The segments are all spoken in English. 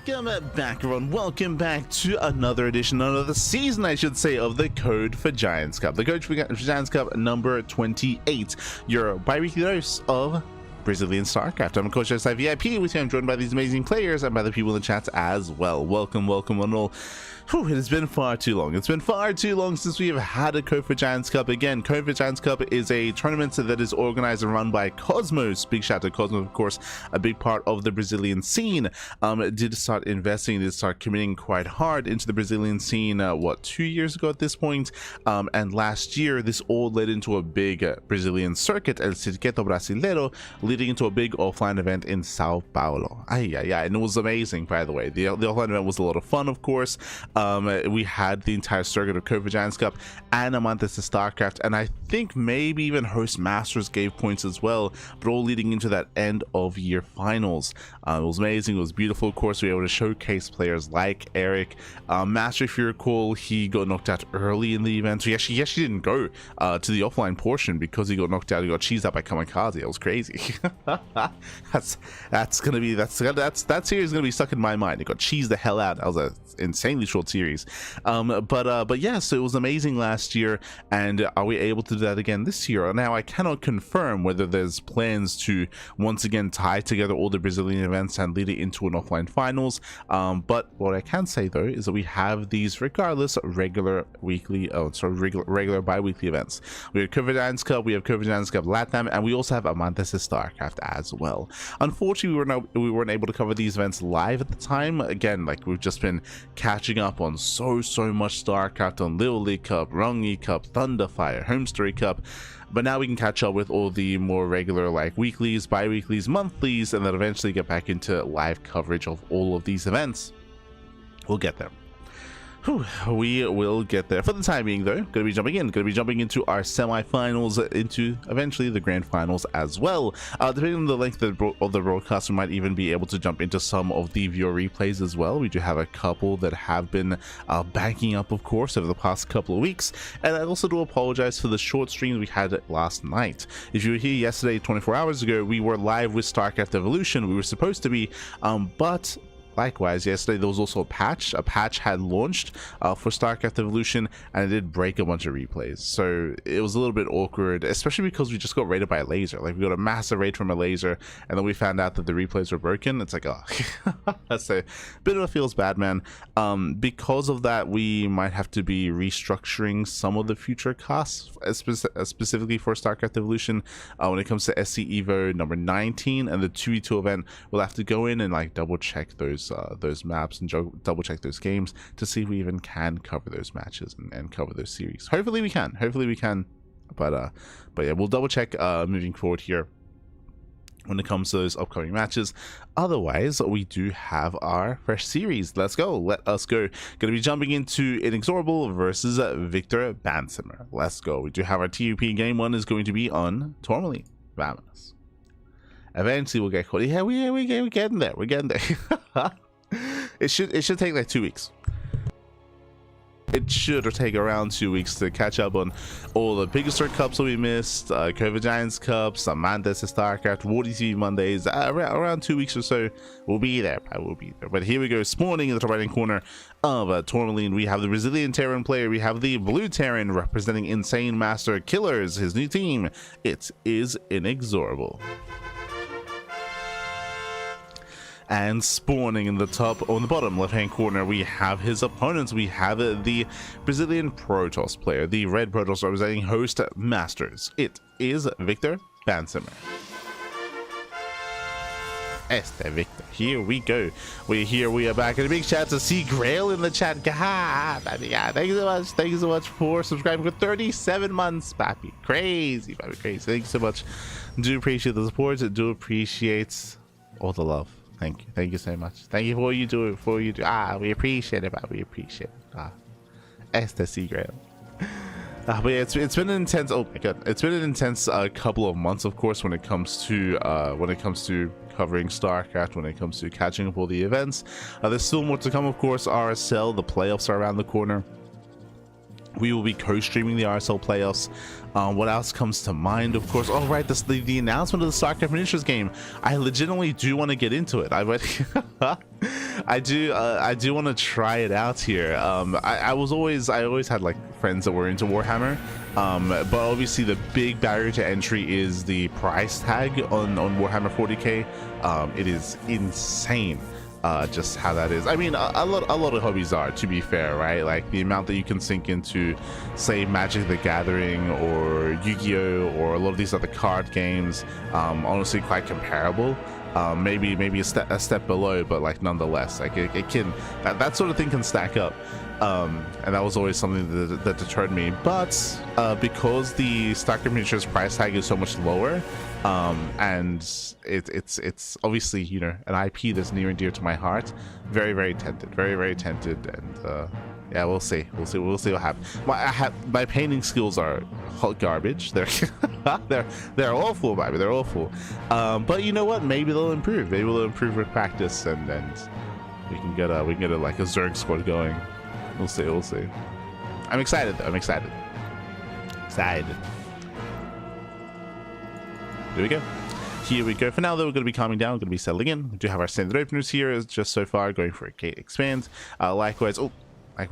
Welcome back, everyone. Welcome back to another edition, another season, I should say, of the Code for Giants Cup. The Code for Giants Cup number 28. Your bi-weekly dose of Brazilian StarCraft. I'm Coach SI VIP. With you, I'm joined by these amazing players and by the people in the chat as well. Welcome, welcome, one and all. Whew, it has been far too long. It's been far too long since we have had a Code for Giants Cup. Again, Code for Giants Cup is a tournament that is organized and run by Cosmos. Big shout out to Cosmos, of course, a big part of the Brazilian scene. Did start investing, did start committing quite hard into the Brazilian scene, what, 2 years ago at this point? And last year, this all led into a big Brazilian circuit, El Circuito Brasileiro, leading into a big offline event in Sao Paulo. And it was amazing, by the way. The offline event was a lot of fun, of course. We had the entire circuit of Code for Giants Cup and MasTeR StarCraft, and I think maybe even host Masters gave points as well, but all leading into that end of year finals. It was amazing, it was beautiful. Of course, we were able to showcase players like Erik. MasTeR, if you recall, he got knocked out early in the event, so he actually didn't go to the offline portion because he got knocked out. He got cheesed out by Kamikaze. It was crazy. that series is gonna be stuck in my mind. It got cheesed the hell out. That was an insanely short series. But yeah, so it was amazing last year, and are we able to do that again this year? Now, I cannot confirm whether there's plans to once again tie together all the Brazilian events and lead it into an offline finals, but what I can say though is that we have these regardless regular regular bi-weekly events. We have Code for Giants Cup, we have Code for Giants Cup Latam, and we also have MasTeR StarCraft as well. Unfortunately, we weren't able to cover these events live at the time. Again, like, we've just been catching up on so much StarCraft, on Little League Cup, Rungy Cup, Thunderfire, Homestory Cup, but now we can catch up with all the more regular, like, weeklies, bi-weeklies, monthlies, and then eventually get back into live coverage of all of these events. We'll get there. We will get there. For the time being, though, going to be jumping into our semi-finals, into eventually the grand finals as well. Depending on the length of the broadcast, we might even be able to jump into some of the viewer replays as well. We do have a couple that have been banking up, of course, over the past couple of weeks. And I also do apologize for the short streams we had last night. If you were here yesterday, 24 hours ago, we were live with StarCraft Evolution. We were supposed to be, but likewise, yesterday there was also a patch. A patch had launched for StarCraft Evolution, and it did break a bunch of replays. So it was a little bit awkward, especially because we just got raided by a laser. Like, we got a massive raid from a laser, and then we found out that the replays were broken. It's like, oh, that's a bit of a feels bad, man. Because of that, we might have to be restructuring some of the future costs, specifically for StarCraft Evolution. When it comes to SC Evo number 19 and the 2v2 event, we'll have to go in and, like, double check those maps and double check those games to see if we even can cover those matches and cover those series. Hopefully we can, but yeah, we'll double check moving forward here when it comes to those upcoming matches. Otherwise, we do have our fresh series. Let's go. Let us go. Going to be jumping into Inexorable versus Victor Bansimer. Let's go. We do have our TUP. Game 1 is going to be on Tourmaline. Vamonos. Eventually we'll get caught. Yeah, we're getting there. We're getting there. It should take like 2 weeks. It should take around 2 weeks to catch up on all the Biggest Cups that we missed, Code for Giants Cups, some MasTeR StarCraft, WarTV Mondays. Around 2 weeks or so, we'll be there. I will be there. But here we go, spawning in the top right hand corner of Tourmaline. We have the Brazilian Terran player. We have the blue Terran representing Insane Master Killers. His new team, it is Inexorable. And spawning in the bottom left hand corner, we have his opponents. We have the Brazilian Protoss player, the red Protoss representing host Masters. It is Victor Bansimer. Victor, here we go. We're here, we are back, and a big shout out to C Grail in the chat. God, yeah, thank you so much for subscribing for 37 months, papi. Crazy. Thank you so much. Do appreciate the support. Do appreciate all the love. Thank you so much. Thank you for what you do. We appreciate it, man. We appreciate it. Esther Seagrail. But yeah, it's been an intense. Oh my god, it's been an intense couple of months, of course, when it comes to covering StarCraft, when it comes to catching up all the events. There's still more to come, of course. RSL, the playoffs are around the corner. We will be co-streaming the RSL playoffs. What else comes to mind? Of course, oh right, this the announcement of the StarCraft Miniatures game. I legitimately do want to get into it. I do want to try it out here. I always had like friends that were into Warhammer, but obviously the big barrier to entry is the price tag on Warhammer 40k. It is insane. Just how that is. I mean, a lot of hobbies are, to be fair, right? Like the amount that you can sink into, say, Magic the Gathering or Yu-Gi-Oh, or a lot of these other card games, honestly quite comparable. Maybe a step below, but like nonetheless, like it can, that sort of thing can stack up. And that was always something that deterred me. But because the StarCraft Miniatures price tag is so much lower, and it's obviously, you know, an IP that's near and dear to my heart, very tempted, very tempted. And yeah, we'll see what happens. My painting skills are hot garbage. They're they're awful, baby. They're awful. But you know what? Maybe they'll improve. Maybe they'll improve with practice, and we can get a like a Zerg squad going. We'll see. I'm excited though. I'm excited. There we go. Here we go. For now, though, we're going to be calming down. We're going to be settling in. We do have our standard openers here, just so far, going for a gate expand. Likewise, we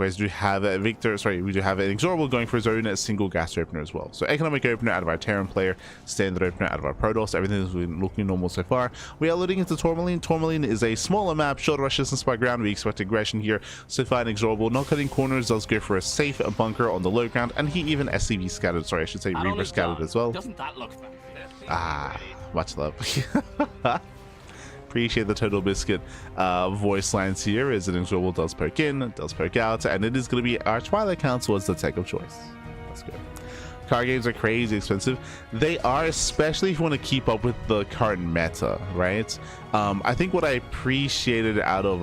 do have Victor. Sorry, we do have an Inexorable going for his own single gas opener as well. So economic opener out of our Terran player, standard opener out of our Protoss. Everything is looking normal so far. We are loading into Tourmaline. Tourmaline is a smaller map, shorter rush distance by ground. We expect aggression here. So far, Inexorable not cutting corners, does go for a safe bunker on the low ground, and he even SCV scattered. Sorry, I should say Reaver scattered as well. Doesn't that look bad? Much love. Appreciate the Total Biscuit voice lines here, as Inexorable does poke in, does poke out, and it is going to be our Twilight Council as the tech of choice. Let's go. Card games are crazy expensive. They are, especially if you want to keep up with the current meta, right? I think what I appreciated out of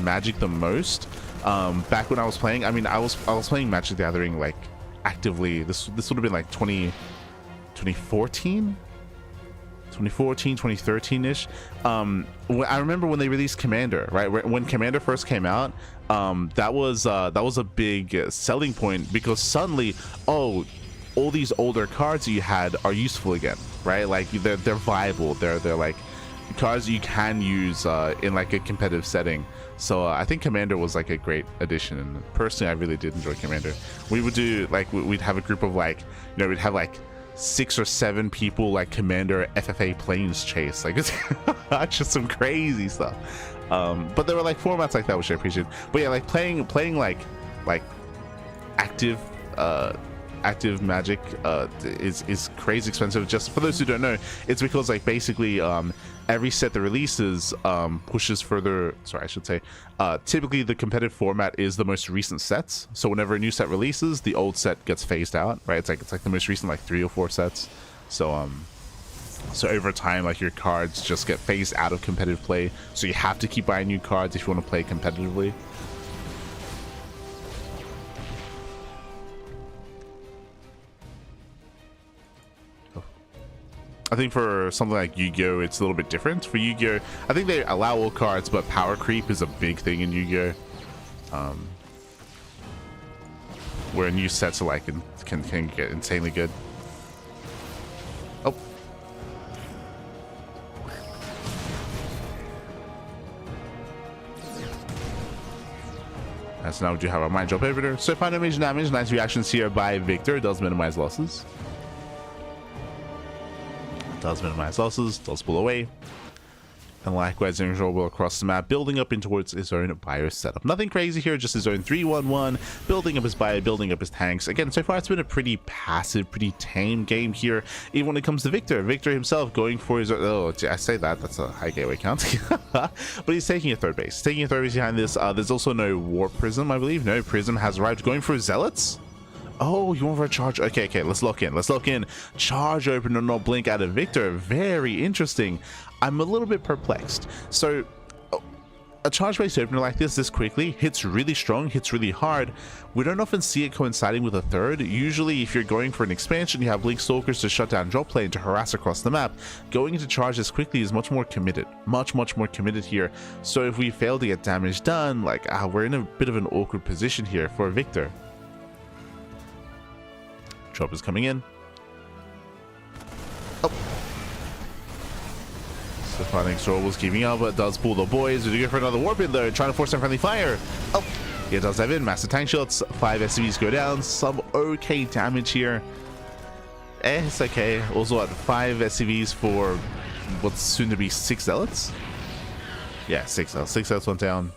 Magic the most, back when I was playing, I mean, I was playing Magic the Gathering like actively. This would have been like 2014, 2013-ish. I remember when they released Commander, right? When Commander first came out, that was a big selling point, because suddenly, oh, all these older cards that you had are useful again, right? Like they're viable. They're like cards you can use in like a competitive setting. So I think Commander was like a great addition, and personally I really did enjoy Commander. We would do like, we'd have a group of like, you know, we'd have like 6 or 7 people like Commander FFA planes chase, like it's just some crazy stuff. But there were like formats like that which I appreciate. But yeah, like playing like active Magic is crazy expensive. Just for those who don't know, it's because like basically every set that releases pushes further. Sorry, I should say typically the competitive format is the most recent sets. So whenever a new set releases, the old set gets phased out, right? It's like the most recent like 3 or 4 sets. So so over time, like your cards just get phased out of competitive play, so you have to keep buying new cards if you want to play competitively. I think for something like Yu-Gi-Oh, it's a little bit different. For Yu-Gi-Oh, I think they allow all cards, but power creep is a big thing in Yu-Gi-Oh. Where new sets are like can get insanely good. Oh. So now we do have our Mind Drop Opener. So final major damage, nice reactions here by Victor. It does minimize losses. Does minimize losses, does pull away. And likewise, Inexorable across the map, building up in towards his own bio setup. Nothing crazy here, just his own 3-1-1, building up his bio, building up his tanks. Again, so far it's been a pretty passive, pretty tame game here, even when it comes to Victor. Victor himself going for his own, oh, I say that's a high gateway count. But he's taking a third base. Taking a third base behind this. There's also no Warp Prism, I believe. No, Prism has arrived. Going for Zealots? Oh, you want for a charge? Okay, let's lock in. Charge opener, not blink out of Victor. Very interesting. I'm a little bit perplexed. So, a charge-based opener like this quickly hits really strong, hits really hard. We don't often see it coinciding with a third. Usually, if you're going for an expansion, you have Blink Stalkers to shut down drop plane to harass across the map. Going into charge this quickly is much more committed, much more committed here. So if we fail to get damage done, like we're in a bit of an awkward position here for Victor. Drop is coming in. Oh. So finding Stroll was keeping up, but does pull the boys. We do go for another warp in though, trying to force some friendly fire. Oh, he does have in MasTeR tank shots. 5 SCVs go down. Some okay damage here. It's okay. Also at 5 SCVs for what's soon to be 6 zealots. Yeah, 6 zealots. 6 zealots went down.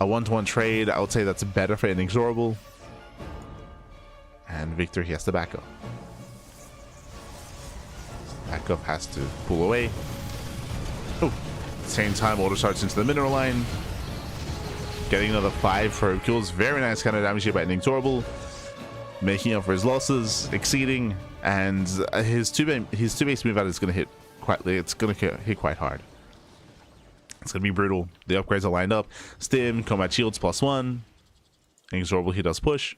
A 1-to-1 trade. I would say that's better for Inexorable. And Victor, he has to back up. Backup has to pull away. Oh, same time, auto starts into the mineral line. Getting another 5 for kills. Very nice kind of damage here by Inexorable. Making up for his losses, exceeding, and his two base move out is going to hit quite. It's going to hit quite hard. It's going to be brutal. The upgrades are lined up. Stim, combat shields +1. Inexorable, he does push.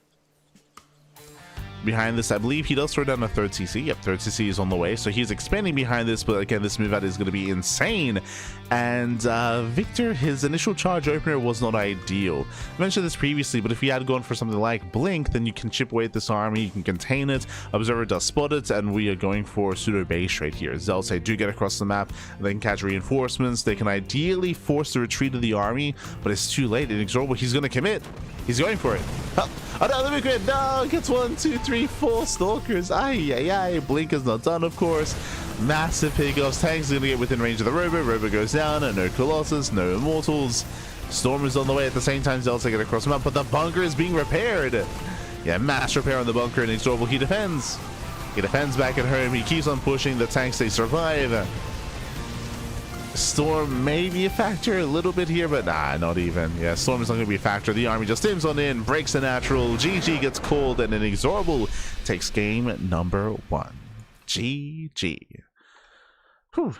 Behind this, I believe he does throw down a 3rd CC. Yep, 3rd CC is on the way, so he's expanding behind this, but again, this move out is going to be insane. And Victor, his initial charge opener was not ideal. I mentioned this previously, but if he had gone for something like Blink, then you can chip away at this army, you can contain it, Observer does spot it, and we are going for pseudo base right here. Zealots, they do get across the map, they can catch reinforcements, they can ideally force the retreat of the army, but it's too late. Inexorable, he's going to commit. He's going for it. Oh, another big crit. No, gets 1, 2, 3, 4 stalkers. Ay. Blink is not done, of course. Massive pickups. Tank's going to get within range of the Robo. Robo goes down. No Colossus, no Immortals. Storm is on the way at the same time. Zealots get across the map, but the bunker is being repaired. Yeah, mass repair on the bunker, and Inexorable, he defends. He defends back at home. He keeps on pushing. The tanks, they survive. Storm may be a factor a little bit here, but nah, not even. Yeah, Storm is not going to be a factor. The army just stims on in, breaks the natural. GG gets called, and Inexorable takes game number 1. GG. Whew.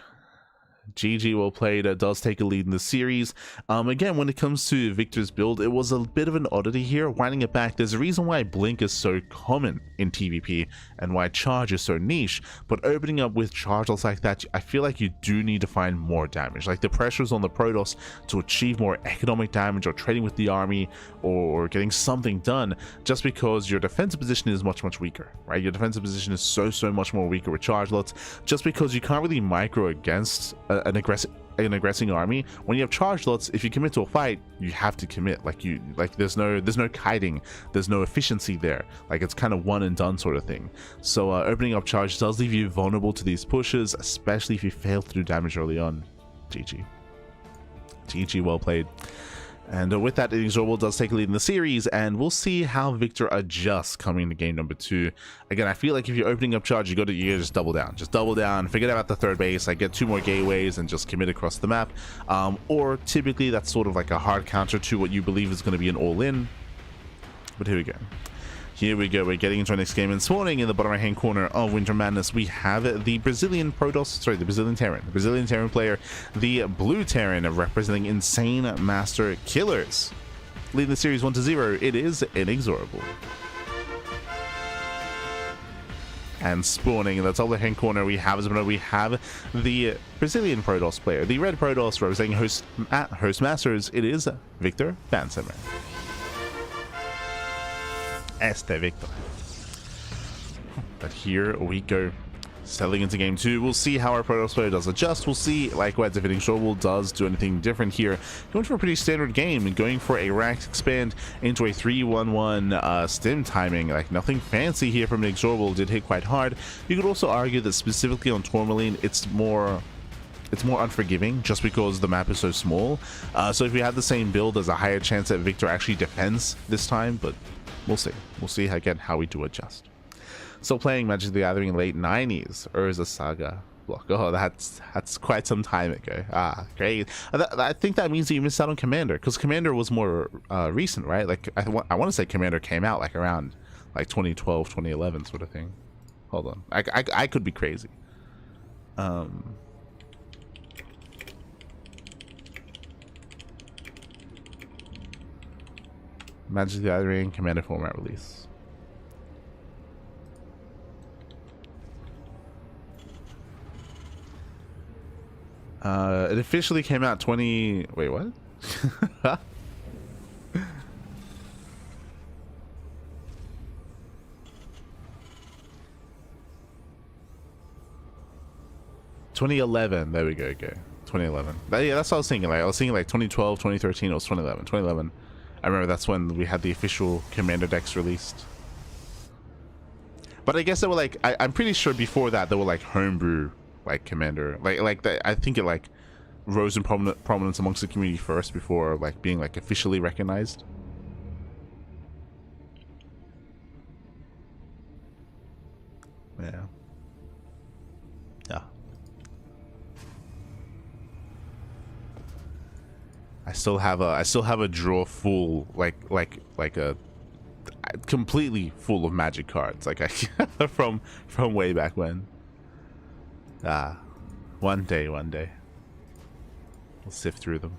GG, well played. Does take a lead in the series. Again, when it comes to Victor's build, it was a bit of an oddity here. Winding it back, there's a reason why Blink is so common in TVP and why Charge is so niche, but opening up with charge lots like that, I feel like you do need to find more damage. Like the pressures on the Protoss to achieve more economic damage or trading with the army or getting something done, just because your defensive position is much weaker, right? Your defensive position is so much more weaker with charge lots, just because you can't really micro against an aggressing army. When you have charge lots, if you commit to a fight, you have to commit. There's no kiting, there's no efficiency there. Like it's kind of one and done sort of thing. So opening up charge does leave you vulnerable to these pushes, especially if you fail to do damage early on. GG, well played. And with that, Inexorable does take a lead in the series, and we'll see how Victor adjusts coming into game number 2. Again, I feel like if you're opening up charge, you gotta just double down. Just double down, forget about the 3rd base, like get 2 more gateways and just commit across the map. Or typically that's sort of like a hard counter to what you believe is going to be an all-in. But here we go. Here we go, we're getting into our next game, and spawning in the bottom right hand corner of Winter Madness, we have the Brazilian Protoss, sorry, the Brazilian Terran player, the Blue Terran, representing insane MasTeR killers. Leading the series 1-0, it is Inexorable. And spawning in the top left hand corner, we have the Brazilian Protoss player, the Red Protoss, representing host Masters, it is Victor Bansamer. Victor. But here we go, settling into game 2. We'll see how our Protoss player does adjust. We'll see likewise if Inexorable does do anything different here. Going for a pretty standard game and going for a racked expand into a 3-1-1 stim timing. Like nothing fancy here from Inexorable. Did hit quite hard. You could also argue that specifically on Tourmaline, it's more unforgiving just because the map is so small. So if we had the same build, there's a higher chance that Victor actually defends this time, but we'll see. We'll see again how we do adjust. So playing Magic the Gathering in late 90s, Urza Saga block. Oh, that's quite some time ago. Ah, great. I think that means that you missed out on Commander, because Commander was more recent, right? Like I want to say Commander came out like around like 2012, 2011 sort of thing. Hold on, I could be crazy. Magic the Gathering Commander format release. It officially came out 20... Wait, what? ...2011. There we go. Okay. 2011. Yeah, that's what I was thinking. Like, I was thinking like 2012, 2013. It was 2011. 2011. I remember that's when we had the official Commander decks released. But I guess they were like... I'm pretty sure before that, they were like homebrew... like Commander, I think it like rose in prominence amongst the community first before like being like officially recognized. Yeah. I still have a drawer full like a completely full of Magic cards like I from way back when. One day we'll sift through them.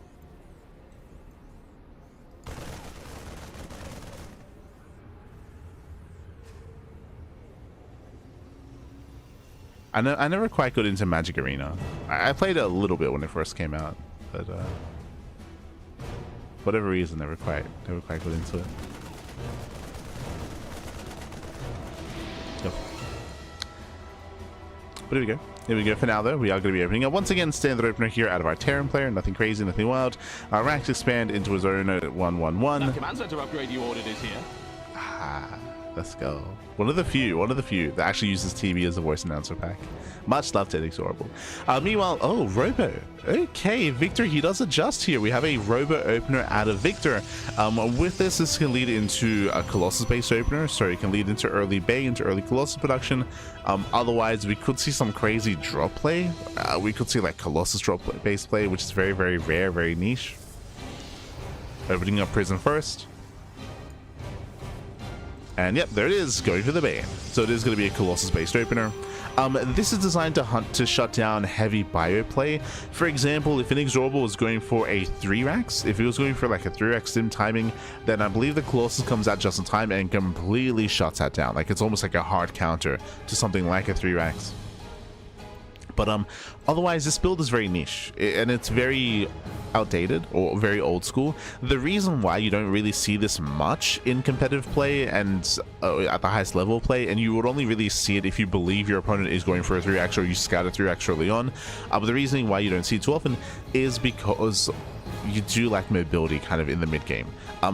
I never quite got into Magic Arena. I played it a little bit when it first came out, but whatever reason, never quite got into it. Yep. But here we go. Here we go. For now, though, we are going to be opening up once again standard opener here out of our Terran player. Nothing crazy, nothing wild. Our ranks expand into his own at 1/1/1. That command center upgrade you ordered is here. Let's go. One of the few that actually uses TV as a voice announcer pack. Much love to Inexorable. Meanwhile, oh, Robo. Okay, Victor, he does adjust here. We have a Robo opener out of Victor. With this can lead into a Colossus-based opener, so it can lead into early Bay, into early Colossus production. Otherwise, we could see some crazy drop play. We could see like Colossus drop-based play, which is very, very rare, very niche. Opening up Prison first. And yep, there it is, going for the Bane. So it is going to be a Colossus-based opener. This is designed to shut down heavy bio play. For example, if Inexorable was going for a 3-Rax, if it was going for like a 3-Rax sim timing, then I believe the Colossus comes out just in time and completely shuts that down. Like it's almost like a hard counter to something like a 3-Rax. But otherwise, this build is very niche and it's very outdated or very old school. The reason why you don't really see this much in competitive play and at the highest level of play, and you would only really see it if you believe your opponent is going for a 3-Rax or you scout a 3-Rax early on. But the reasoning why you don't see it too often is because you do lack mobility kind of in the mid game.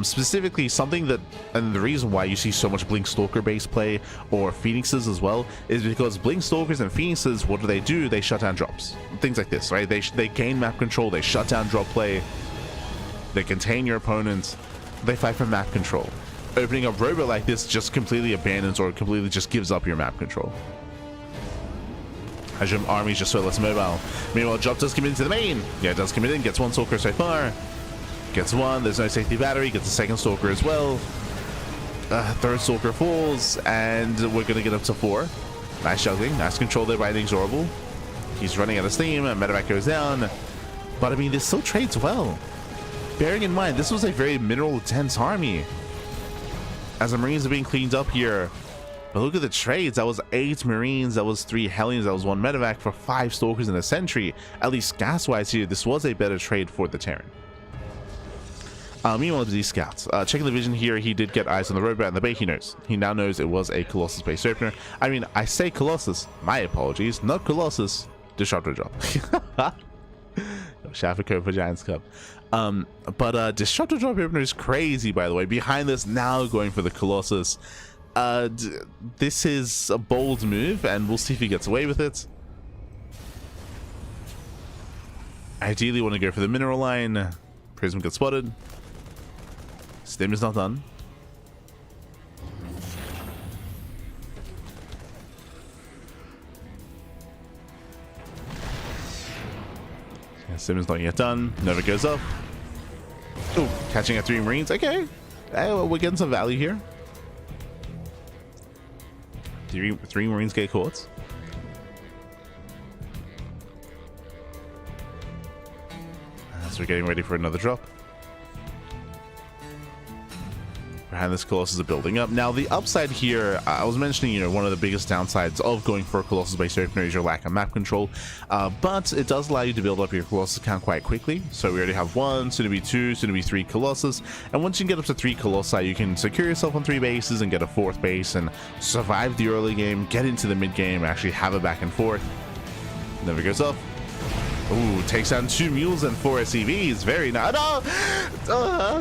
Specifically something that, and the reason why you see so much Blink Stalker based play or Phoenixes as well is because Blink Stalkers and Phoenixes, what do? They shut down drops. Things like this, right? They gain map control, they shut down drop play, they contain your opponents, they fight for map control. Opening up Robo like this just completely abandons or completely just gives up your map control. As your army's just so less mobile. Meanwhile, drop does commit into the main. Yeah, it does commit in, gets one Stalker so far. Gets one, there's no safety battery, gets a second Stalker as well. Third Stalker falls, and we're gonna get up to 4. Nice juggling, nice control there by Inexorable. He's running out of steam, medevac goes down. But I mean, this still trades well. Bearing in mind, this was a very mineral dense army. As the Marines are being cleaned up here. But look at the trades. That was 8 Marines, that was 3 Hellions, that was 1 medevac for 5 Stalkers and a Sentry. At least gas-wise here, this was a better trade for the Terran. Meanwhile, these scouts. Checking the vision here, he did get eyes on the Robot and the Bay. He knows. He now knows it was a Colossus-based opener. I mean, I say Colossus. My apologies. Not Colossus. Disruptor drop. Shaft code for Giants Cup. But Disruptor drop opener is crazy, by the way. Behind this, now going for the Colossus. This is a bold move, and we'll see if he gets away with it. Ideally, want to go for the mineral line. Prism gets spotted. Stim is not done. Yeah, Stim is not yet done. Nova goes up. Oh, catching at 3 Marines. Okay. Well, we're getting some value here. Three Marines get caught. So we're getting ready for another drop. behind this Colossus are building up. Now, the upside here, I was mentioning, you know, one of the biggest downsides of going for a Colossus-based opener is your lack of map control, but it does allow you to build up your Colossus count quite quickly. So we already have 1, soon to be 2, soon to be 3 Colossus, and once you get up to 3 Colossi, you can secure yourself on 3 bases and get a 4th base and survive the early game, get into the mid game, and actually have a back and forth. Never goes up. Ooh, takes down 2 mules and 4 SCVs. Very nice. No!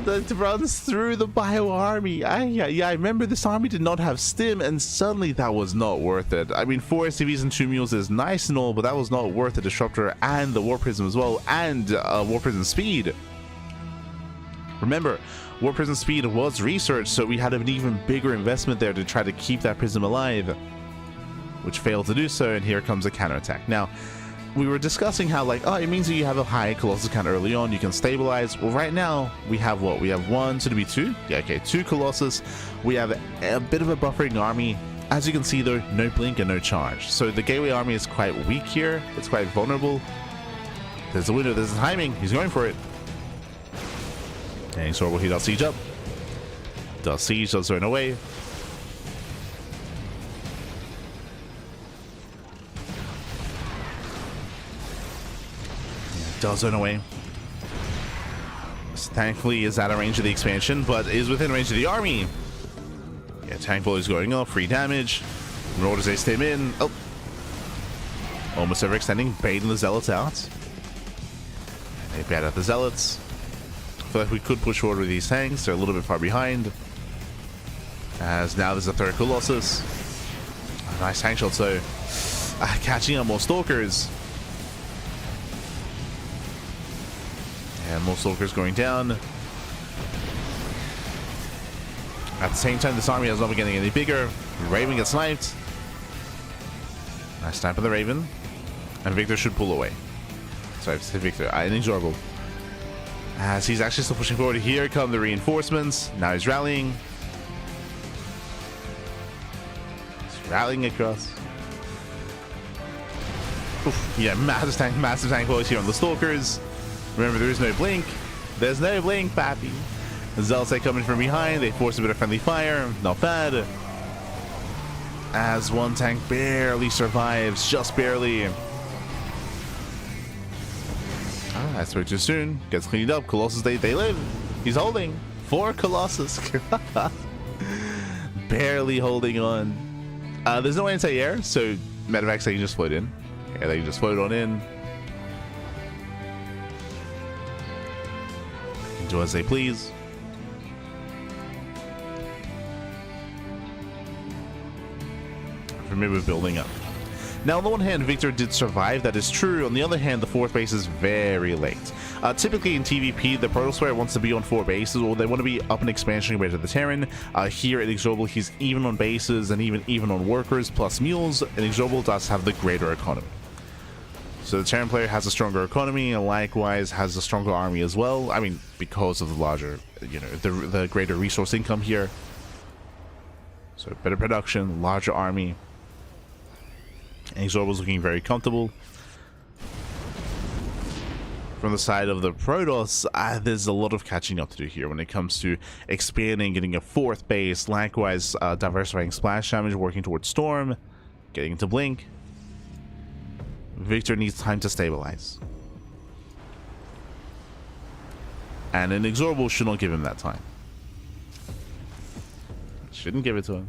That runs through the bio army. Yeah, I remember this army did not have stim, and suddenly that was not worth it. I mean, 4 SCVs and 2 mules is nice and all, but that was not worth the disruptor and the war prism as well, and war prism speed. Remember, war prism speed was research, so we had an even bigger investment there to try to keep that prism alive, which failed to do so, and here comes a counterattack. Now, we were discussing how, like, oh, it means that you have a high Colossus count early on, you can stabilize. Well, right now, we have what? We have 1, soon to be 2? Yeah, okay, 2 Colossus. We have a bit of a buffering army. As you can see, though, no blink and no charge. So the Gateway army is quite weak here. It's quite vulnerable. There's a window, there's a timing. He's going for it. And Sorbo, he does siege up. Does siege, does run away. Does run away. Thankfully is out of range of the expansion, but is within range of the army. Yeah, tank volley is going up, free damage. Nor does they stim in. Oh, almost overextending, baiting the zealots out. They bait out the zealots. I feel like we could push forward with these tanks. They're a little bit far behind. As now there's a 3rd Colossus. A nice tank shot, so catching up more stalkers. And more Stalkers going down. At the same time, this army has not been getting any bigger. Raven gets sniped. Nice snipe of the Raven. And Victor should pull away. Sorry, I said Victor. Inexorable. As he's actually still pushing forward. Here come the reinforcements. Now he's rallying. He's rallying across. Oof. Yeah, massive tank voice here on the Stalkers. Remember, there is no blink. There's no blink, pappy. The Zealots, they come in from behind. They force a bit of friendly fire. Not bad. As one tank barely survives. Just barely. Ah, I spoke too soon. Gets cleaned up. Colossus, they live. He's holding. 4 Colossus. Barely holding on. There's no anti-air, so medevacs, they can just float in. Yeah, they can just float on in. Do as they please. Remember building up. Now, on the one hand, Victor did survive, that is true. On the other hand, the 4th base is very late. Typically in TVP, the Protosphere wants to be on 4 bases, or they want to be up an expansion way to the Terran. Here at Inexorable, he's even on bases and even on workers plus mules. Inexorable does have the greater economy. So the Terran player has a stronger economy and likewise has a stronger army as well. I mean, because of the larger, you know, the greater resource income here. So better production, larger army. And Zorbo's looking very comfortable. From the side of the Protoss, there's a lot of catching up to do here when it comes to expanding, getting a 4th base, likewise diversifying splash damage, working towards Storm, getting into Blink. Victor needs time to stabilize. And Inexorable should not give him that time. Shouldn't give it to him.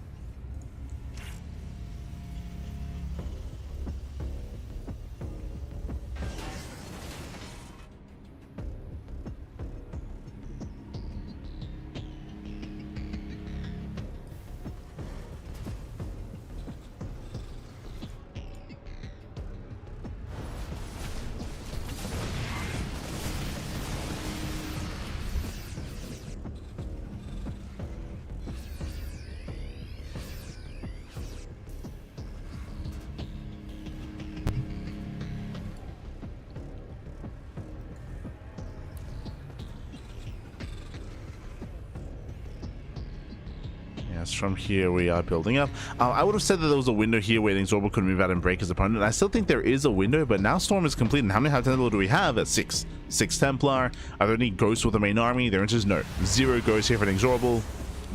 From here we are building up. I would have said that there was a window here where Zorbo could move out and break his opponent. I still think there is a window, but now Storm is complete. And how many Templar do we have? At 6. 6 Templar. Are there any ghosts with the main army? There is no. 0 ghosts here for Inexorable.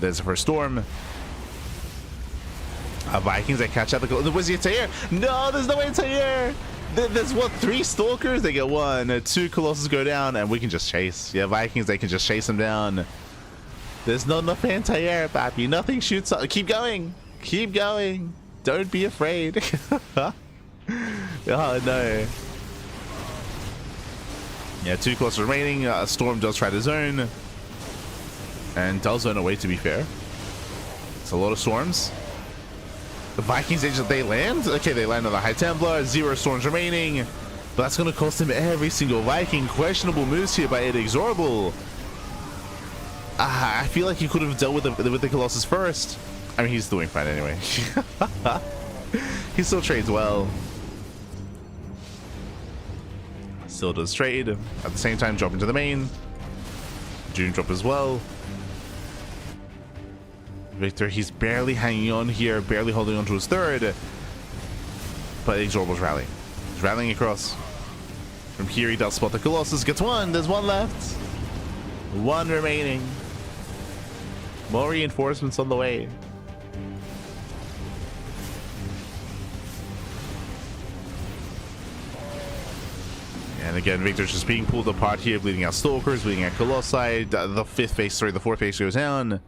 There's the first storm. Vikings, they catch out the where's the anti-air? No, there's no anti-air. There's what, 3 stalkers? They get 1, 2 colossus go down, and we can just chase. Yeah, Vikings, they can just chase them down. There's not enough anti-air, papi. Nothing shoots up. Keep going. Keep going. Don't be afraid. Oh no. Yeah, 2 colossus remaining. Storm does try to zone. And does zone away, to be fair. It's a lot of storms. The Vikings, they land? Okay, they land on the High Templar. 0 storms remaining. But that's going to cost him every single Viking. Questionable moves here by Inexorable. I feel like he could have dealt with the Colossus first. I mean, he's doing fine anyway. He still trades well. Still does trade. At the same time, drop into the main. June drop as well. Victor, he's barely hanging on here, barely holding on to his 3rd. But Inexorable's rallying. He's rallying across. From here, he does spot the Colossus. Gets 1. There's 1 left. 1 remaining. More reinforcements on the way. And again, Victor's just being pulled apart here, bleeding out Stalkers, bleeding out Colossi. The 4th phase goes down.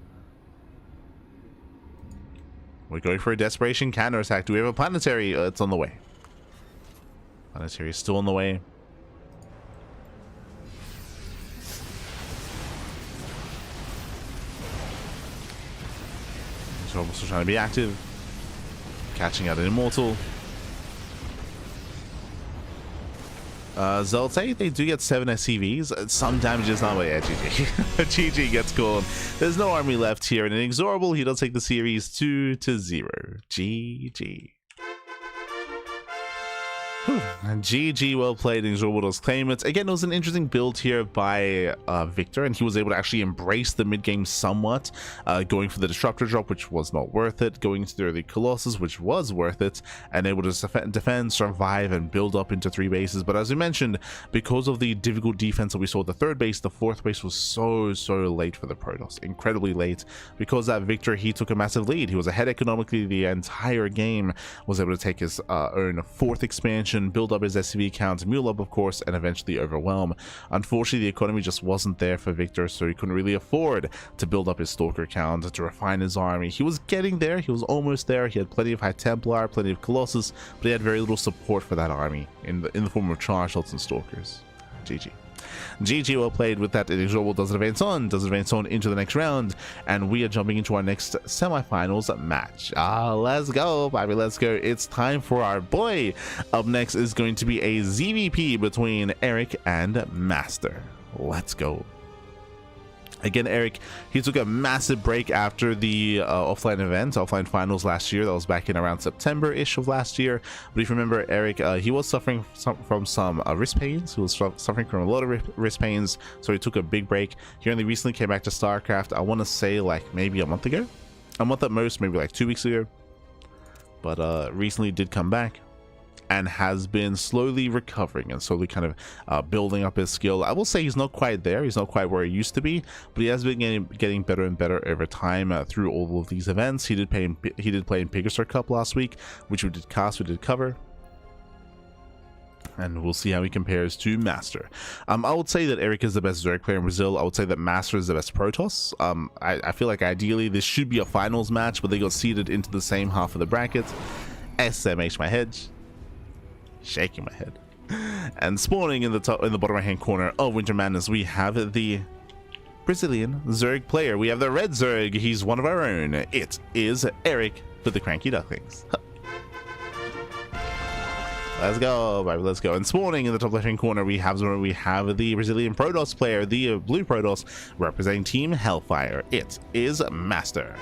We're going for a desperation counterattack. Do we have a planetary? It's on the way. Planetary is still on the way. So I'm also trying to be active. Catching out an Immortal. Zealotay, they do get 7 SCVs. Some damage is not, but yeah, GG. GG gets called. There's no army left here. And Inexorable, he does take the series 2-0. GG. And GG, well played. Inexorable does claim it. Again, it was an interesting build here by Victor, and he was able to actually embrace the mid-game somewhat, going for the Disruptor drop, which was not worth it, going through the Colossus, which was worth it, and able to defend, survive, and build up into 3 bases. But as we mentioned, because of the difficult defense that we saw at the 3rd base, the 4th base was so late for the Protoss. Incredibly late. Because that Victor, he took a massive lead. He was ahead economically the entire game, was able to take his own 4th expansion, build up his SCV count, mule up of course, and eventually overwhelm. Unfortunately, the economy just wasn't there for Victor, so he couldn't really afford to build up his Stalker count, to refine his army. He was getting there, he was almost there. He had plenty of High Templar, plenty of Colossus, but he had very little support for that army in the form of Charge Shots and Stalkers. GG. GG, well played. With that, Inexorable does advance on into the next round, and we are jumping into our next semifinals match. Let's go, baby, let's go. It's time for our boy. Up next is going to be a ZVP between Erik and MasTeR. Let's go. Again, Erik, he took a massive break after the offline finals last year. That was back in around September-ish of last year. But if you remember, Erik, he was suffering from some wrist pains. He was suffering from a lot of wrist pains, so he took a big break. He only recently came back to StarCraft, I want to say like maybe a month ago. A month at most, maybe like 2 weeks ago. But recently did come back, and has been slowly recovering and slowly kind of building up his skill. I will say he's not quite there. He's not quite where he used to be, but he has been getting better and better over time through all of these events. He did play in Pegasus Cup last week, which we did cover. And we'll see how he compares to MasTeR. I would say that Erik is the best Zerg player in Brazil. I would say that MasTeR is the best Protoss. I feel like ideally this should be a finals match, but they got seeded into the same half of the bracket. SMH my hedge. Shaking my head. And spawning in the bottom right hand corner of Winter Madness, we have the Brazilian Zerg player. We have the red Zerg. He's one of our own. It is Erik with the CranKy Ducklings. Let's go, baby, let's go. And spawning in the top left hand corner, we have the Brazilian Protoss player, the blue Protoss, representing Team Hellfire. It is MasTeR.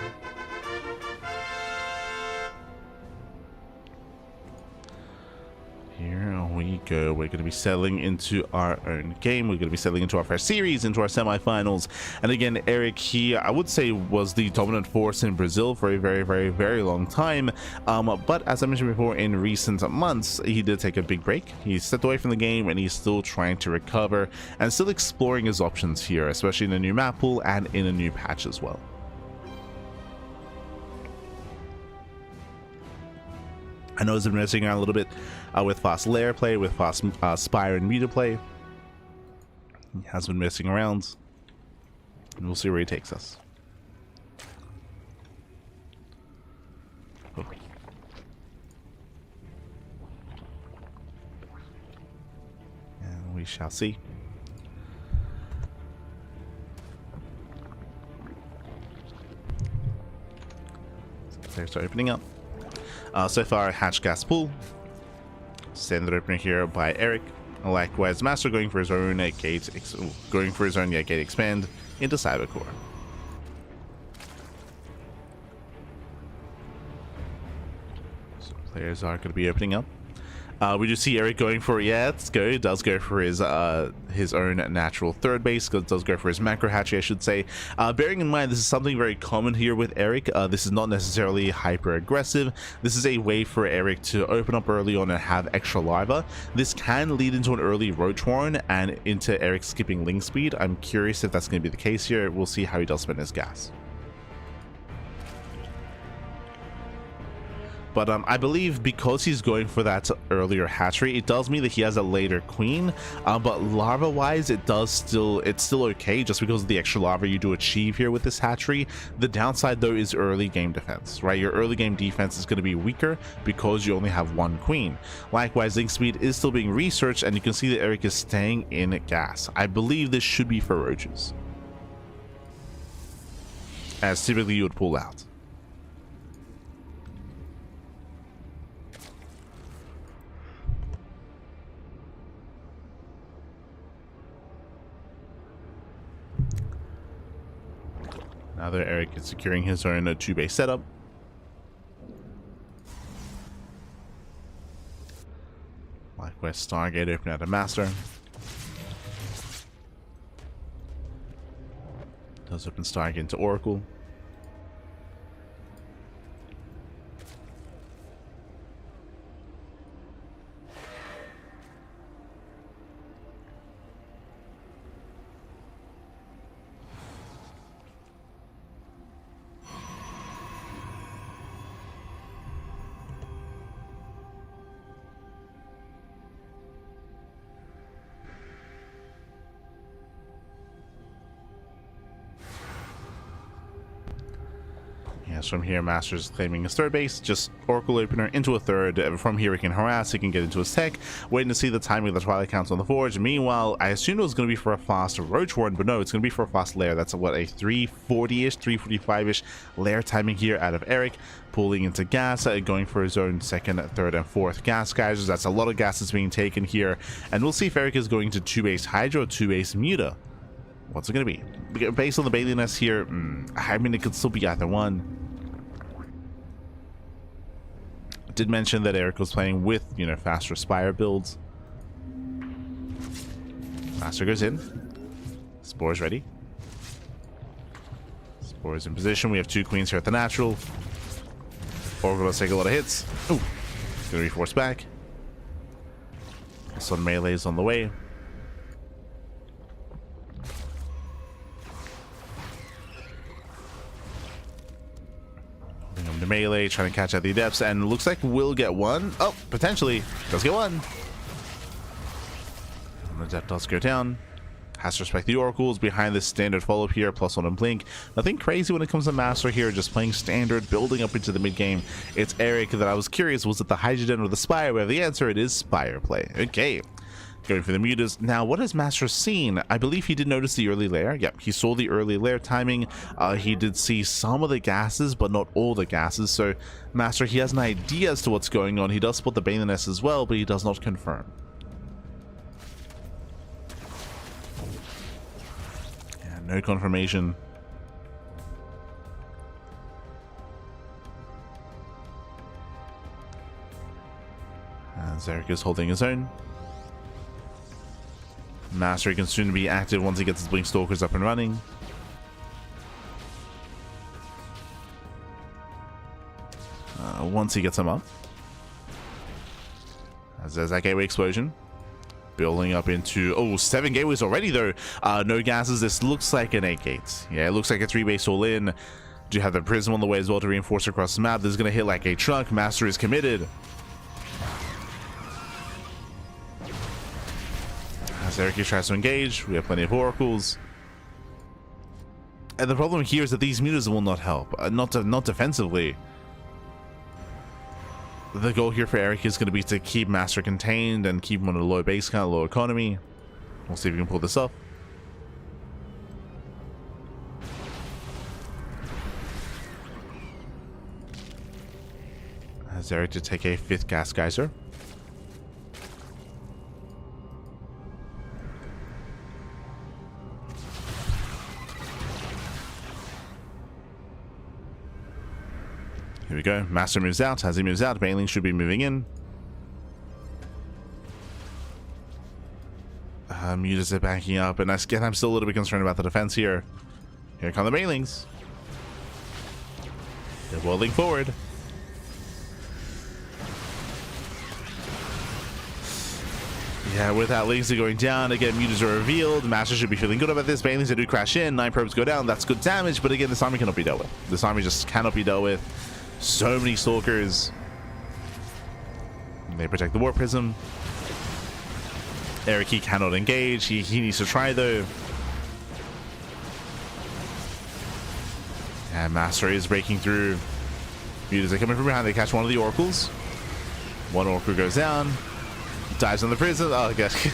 Here we go. We're going to be settling into our own game. We're going to be settling into our first series, into our semifinals. And again, Erik, he, I would say, was the dominant force in Brazil for a very long time. But as I mentioned before, in recent months, he did take a big break. He stepped away from the game, and he's still trying to recover and still exploring his options here, especially in a new map pool and in a new patch as well. I know he's been messing around a little bit with fast lair play, with fast spire and meter play. He has been messing around, and we'll see where he takes us. Oh. And we shall see. Players are opening up. So far, hatch gas pool. Standard opener here by Erik. Likewise, MasTeR going for his own gate gate expand into Cybercore. So players are going to be opening up. We just see Erik going for, let's go. He does go for his own natural third base. Does go for his macro hatchery, I should say. Bearing in mind, this is something very common here with Erik. This is not necessarily hyper aggressive. This is a way for Erik to open up early on and have extra larva. This can lead into an early roach warren and into Erik skipping link speed. I'm curious if that's going to be the case here. We'll see how he does spend his gas. But I believe because he's going for that earlier hatchery, it does mean that he has a later queen. But larva wise, it's still okay just because of the extra larva you do achieve here with this hatchery. The downside though is early game defense, right? Your early game defense is going to be weaker because you only have one queen. Likewise, link speed is still being researched, and you can see that Erik is staying in gas. I believe this should be for roaches, as typically you would pull out. Now that Erik is securing his own 2-base setup. Likewise, Stargate open out of MasTeR. Does open Stargate into Oracle. Yes, from here, MasTeR's claiming his third base, just Oracle opener into a third. From here, he can harass, he can get into his tech, waiting to see the timing of the Twilight Counts on the Forge. Meanwhile, I assumed it was going to be for a fast Roach Warren, but no, it's going to be for a fast lair. That's what, a 340-ish, 345-ish lair timing here out of Erik, pulling into gas, going for his own second, third, and fourth gas geysers. That's a lot of gas that's being taken here, and we'll see if Erik is going to 2-base Hydra or 2-base Muta. What's it going to be? Based on the Bailiness here, I mean, it could still be either one. Did mention that Erik was playing with, faster Spire builds. MasTeR goes in. Spore's ready. Spore's in position. We have 2 queens here at the natural. Oracle will take a lot of hits. Ooh, gonna be forced back. Some melee's on the way. The melee, trying to catch out the adepts, and looks like we'll get one. Oh, potentially does get one. And the adept does go down. Has to respect the oracles behind this standard follow-up here, +1 and blink. Nothing crazy when it comes to MasTeR here, just playing standard, building up into the mid game. It's Erik that I was curious, was it the Hydrogen or the Spire? We have the answer, it is Spire play. Okay. Going for the mutas. Now, what has MasTeR seen? I believe he did notice the early lair. Yep, he saw the early lair timing. He did see some of the gases, but not all the gases. So, MasTeR, he has an idea as to what's going on. He does spot the Bailiness as well, but he does not confirm. Yeah, no confirmation. And Erik is holding his own. MasTeR can soon be active once he gets his Blink Stalkers up and running. Once he gets them up. As there's that gateway explosion. Building up into... 7 gateways already though. No gases. This looks like an 8 gates. Yeah, it looks like a 3-base all in. Do you have the Prism on the way as well to reinforce across the map? This is going to hit like a truck. MasTeR is committed. As Erik tries to engage, we have plenty of oracles. And the problem here is that these mutas will not help. Not defensively. The goal here for Erik is going to be to keep MasTeR contained and keep him on a low base count, low economy. We'll see if we can pull this off. As Erik to take a 5th gas geyser. Here we go. MasTeR moves out. As he moves out, Baneling should be moving in. Mutas are backing up, and again, I'm still a little bit concerned about the defense here. Here come the Banelings. They're rolling forward. Yeah, with that laser going down, again, mutas are revealed. MasTeR should be feeling good about this. Banelings, they do crash in. 9 probes go down. That's good damage, but again, this army cannot be dealt with. This army just cannot be dealt with. So many stalkers. They protect the Warp Prism. Erik, he cannot engage. He needs to try, though. And MasTeR is breaking through. Mutas are coming from behind. They catch one of the oracles. One oracle goes down. Dives on the prism. Oh gosh.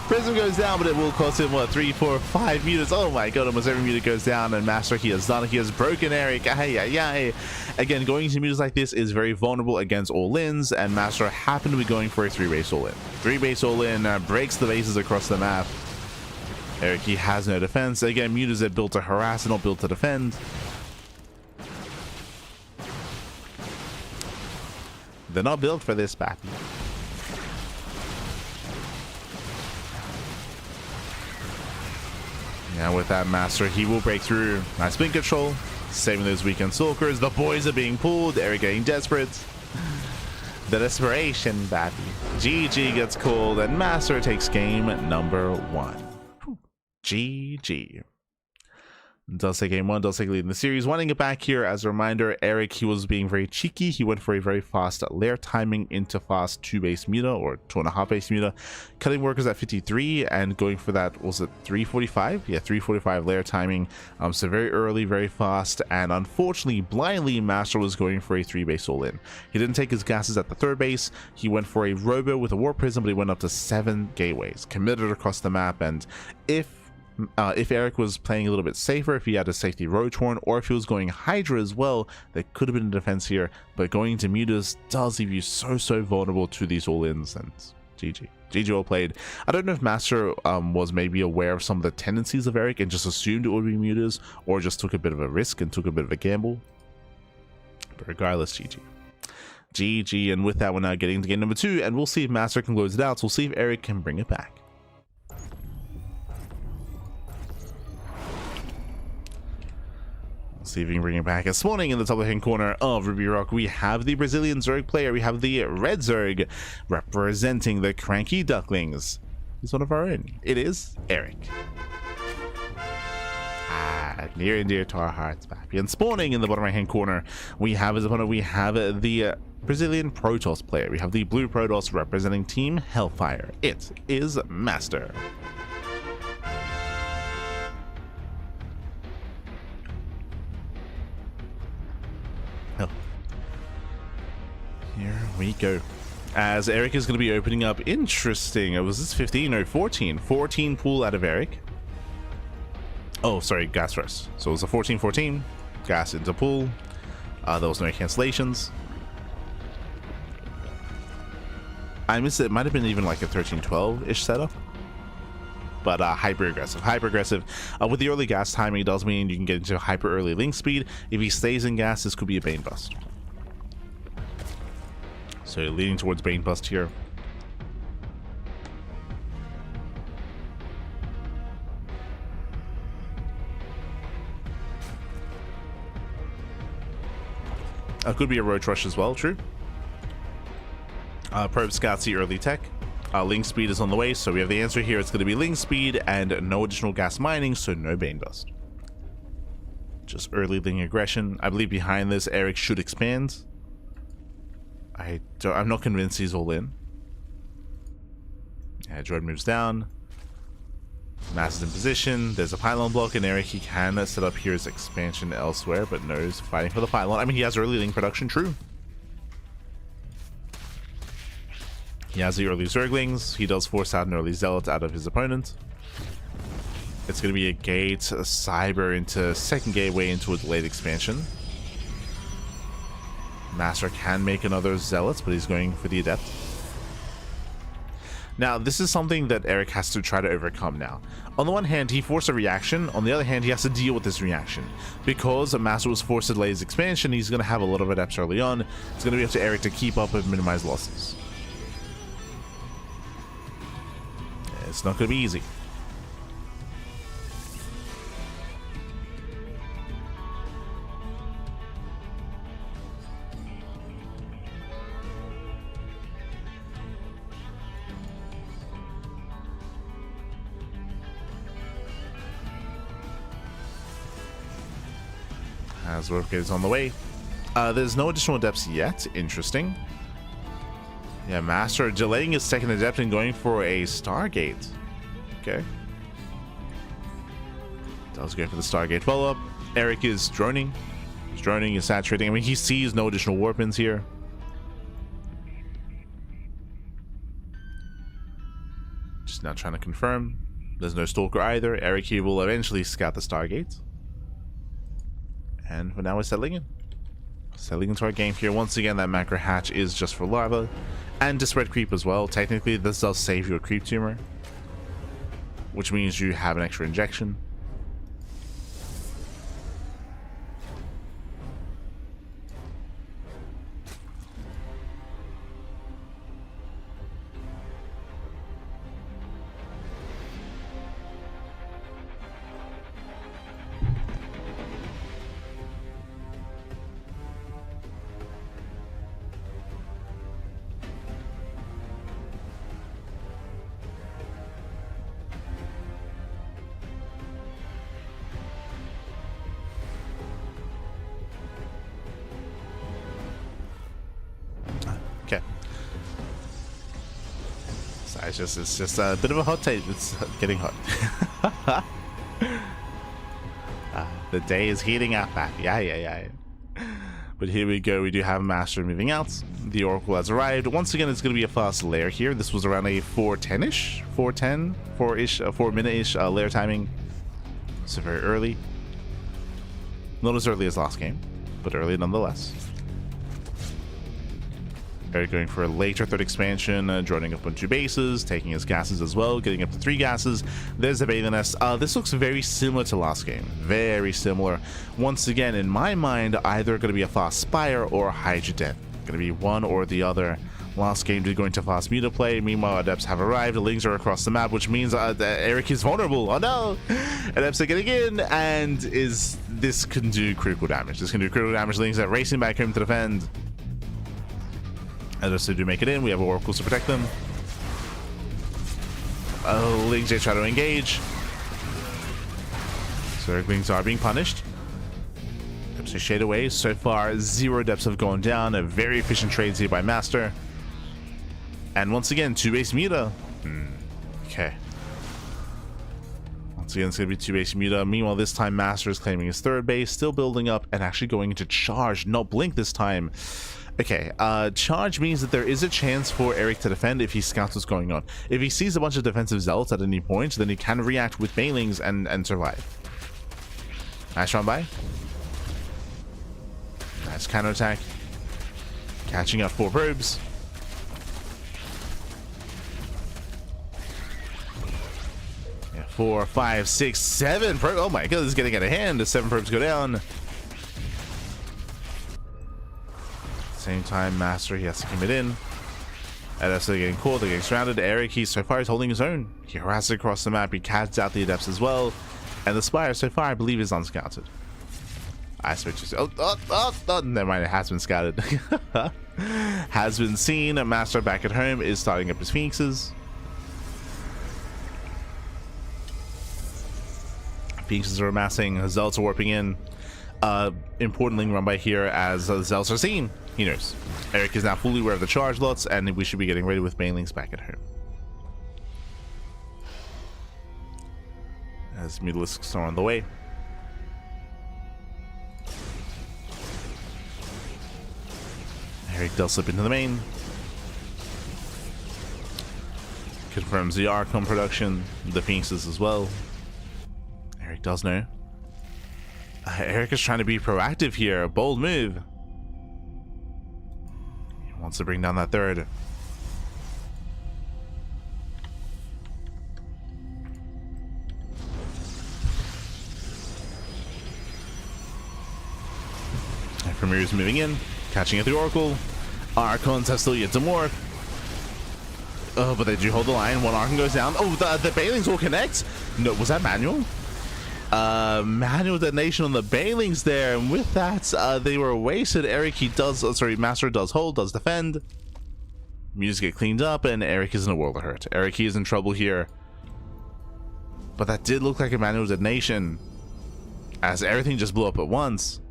Prism goes down, but it will cost him what, 3, 4, 5 mutas. Oh my god, almost every muta goes down, and MasTeR, he has done it. He has broken Erik. Ay, ay, ay. Again, going into mutas like this is very vulnerable against all-ins, and MasTeR happened to be going for a 3-base all-in. 3-base all-in breaks the bases across the map. Erik, he has no defense. Again, mutas are built to harass and not built to defend. They're not built for this battle. Now with that MasTeR, he will break through. Nice spin control, saving those weekend stalkers. The boys are being pulled. Erik getting desperate. The desperation, baby. GG gets called, and MasTeR takes game number 1. GG. Does take game 1, does take lead in the series. Wanting it back here, as a reminder, Erik, he was being very cheeky. He went for a very fast lair timing into fast 2-base muta, or 2.5 base muta, cutting workers at 53 and going for that, was it 345? Yeah, 345 lair timing. So very early, very fast, and unfortunately, blindly, MasTeR was going for a 3-base all-in. He didn't take his gases at the 3rd base. He went for a robo with a Warp Prism, but he went up to 7 gateways, committed across the map, and if Erik was playing a little bit safer, if he had a safety Rotorn, or if he was going Hydra as well, there could have been a defense here, but going into mutas does leave you so vulnerable to these all-ins, and GG. GG well played. I don't know if MasTeR was maybe aware of some of the tendencies of Erik and just assumed it would be mutas, or just took a bit of a risk and took a bit of a gamble, but regardless, GG. GG, and with that, we're now getting to game number 2, and we'll see if MasTeR can close it out, so we'll see if Erik can bring it back. See if we can bring it back. This morning in the top left-hand corner of Ruby Rock, we have the Brazilian Zerg player. We have the Red Zerg representing the CranKy Ducklings. He's one of our own. It is Erik. Near and dear to our hearts, baby. And spawning in the bottom right-hand corner, we have as opponent, we have the Brazilian Protoss player. We have the Blue Protoss representing Team Hellfire. It is MasTeR. Here we go. As Erik is going to be opening up, interesting. Was this 15 or 14? 14 pool out of Erik. Oh, sorry, gas first. So it was a 14-14. Gas into pool. There was no cancellations. I missed it. It might have been even like a 13-12-ish setup. But hyper aggressive. With the early gas timing, it does mean you can get into hyper early link speed. If he stays in gas, this could be a Bane bust. So leading towards Bane bust here. Could be a Roach Rush as well, true. Probe Scouts the early tech. Link speed is on the way, so we have the answer here. It's going to be link speed and no additional gas mining, so no Bane bust. Just early link aggression. I believe behind this, Erik should expand. I'm not convinced he's all in. Yeah, Jordan moves down. MasTeR's in position. There's a pylon block, and Erik, he can set up here his expansion elsewhere, but no, he's fighting for the pylon. I mean, he has early link production, true. He has the early Zerglings. He does force out an early Zealot out of his opponent. It's going to be a gate, a Cyber into second gateway into a delayed expansion. MasTeR can make another Zealot, but he's going for the Adept. Now, this is something that Erik has to try to overcome now. On the one hand, he forced a reaction. On the other hand, he has to deal with this reaction. Because MasTeR was forced to delay his expansion, he's going to have a lot of Adepts early on. It's going to be up to Erik to keep up and minimize losses. It's not going to be easy. As work is on the way. There's no additional Adepts yet. Interesting. Yeah, MasTeR delaying his second Adept and going for a Stargate. Okay. Does go for the Stargate follow-up. Erik is droning. He's droning, he's saturating. I mean, he sees no additional warpins here. Just now trying to confirm. There's no Stalker either. Erik here will eventually scout the Stargate. And for now, we're settling in. Settling into our game here. Once again, that macro hatch is just for larva. And to spread creep as well. Technically, this does save you a creep tumor. Which means you have an extra injection. Okay. So it's just a bit of a hot take. It's getting hot. The day is heating up. Yeah. But here we go. We do have MasTeR moving out. The Oracle has arrived. Once again, it's going to be a fast lair here. This was around a 4:10-ish, 4:10, 4-ish, 4-minute-ish lair timing. So very early. Not as early as last game, but early nonetheless. Erik going for a later third expansion, joining up on 2 bases, taking his gases as well, getting up to 3 gases. There's the Bathing Nest. This looks very similar to last game. Very similar. Once again, in my mind, either going to be a fast Spire or a Hydra Death. Going to be one or the other. Last game did go into fast Muta play. Meanwhile, Adepts have arrived. The Lings are across the map, which means Erik is vulnerable. Oh no! Adepts are getting in, and this can do critical damage. This can do critical damage. Lings are racing back home to defend. Adepts do make it in. We have Oracles to protect them. Lings try to engage. So Lings are being punished. Adepts are shade away. So far, 0 Adepts have gone down. A very efficient trades here by MasTeR. And once again, 2-base Muta. Okay. Once again, it's going to be 2-base Muta. Meanwhile, this time, MasTeR is claiming his 3rd base, still building up, and actually going into charge. Not blink this time. Okay, charge means that there is a chance for Erik to defend if he scouts what's going on. If he sees a bunch of defensive zealots at any point, then he can react with banelings and survive. Nice run by. Nice counterattack. Catching up 4 probes. Yeah, 4, 5, 6, 7 probes. Oh my god, this is getting out of hand. The 7 probes go down. Same time, MasTeR, he has to commit in. Adepts are getting caught, they're getting surrounded. Erik, so far, is holding his own. He harasses across the map, he casts out the Adepts as well. And the Spire, so far, I believe, is unscouted. I switch. Oh, never mind, it has been scouted. Has been seen. MasTeR back at home is starting up his Phoenixes. Phoenixes are amassing, Zealots are warping in. Importantly, run by here as Zealots are seen. He knows. Erik is now fully aware of the charge lots, and we should be getting ready with banelings back at home. as Mutalisks are on the way. Erik does slip into the main. Confirms the Archon production, the Phoenixes as well. Erik does know. Erik is trying to be proactive here. A bold move. He wants to bring down that third. Premier's moving in, catching at the Oracle. Archons have still yet to morph. Oh, but they do hold the line. One Archon goes down. Oh, the Banelings will connect. No, was that manual? Manual detonation on the Banelings there, and with that, they were wasted. Erik, he does, MasTeR does hold, does defend. Mutants get cleaned up, and Erik is in a world of hurt. Erik, he is in trouble here. But that did look like a manual detonation, as everything just blew up at once.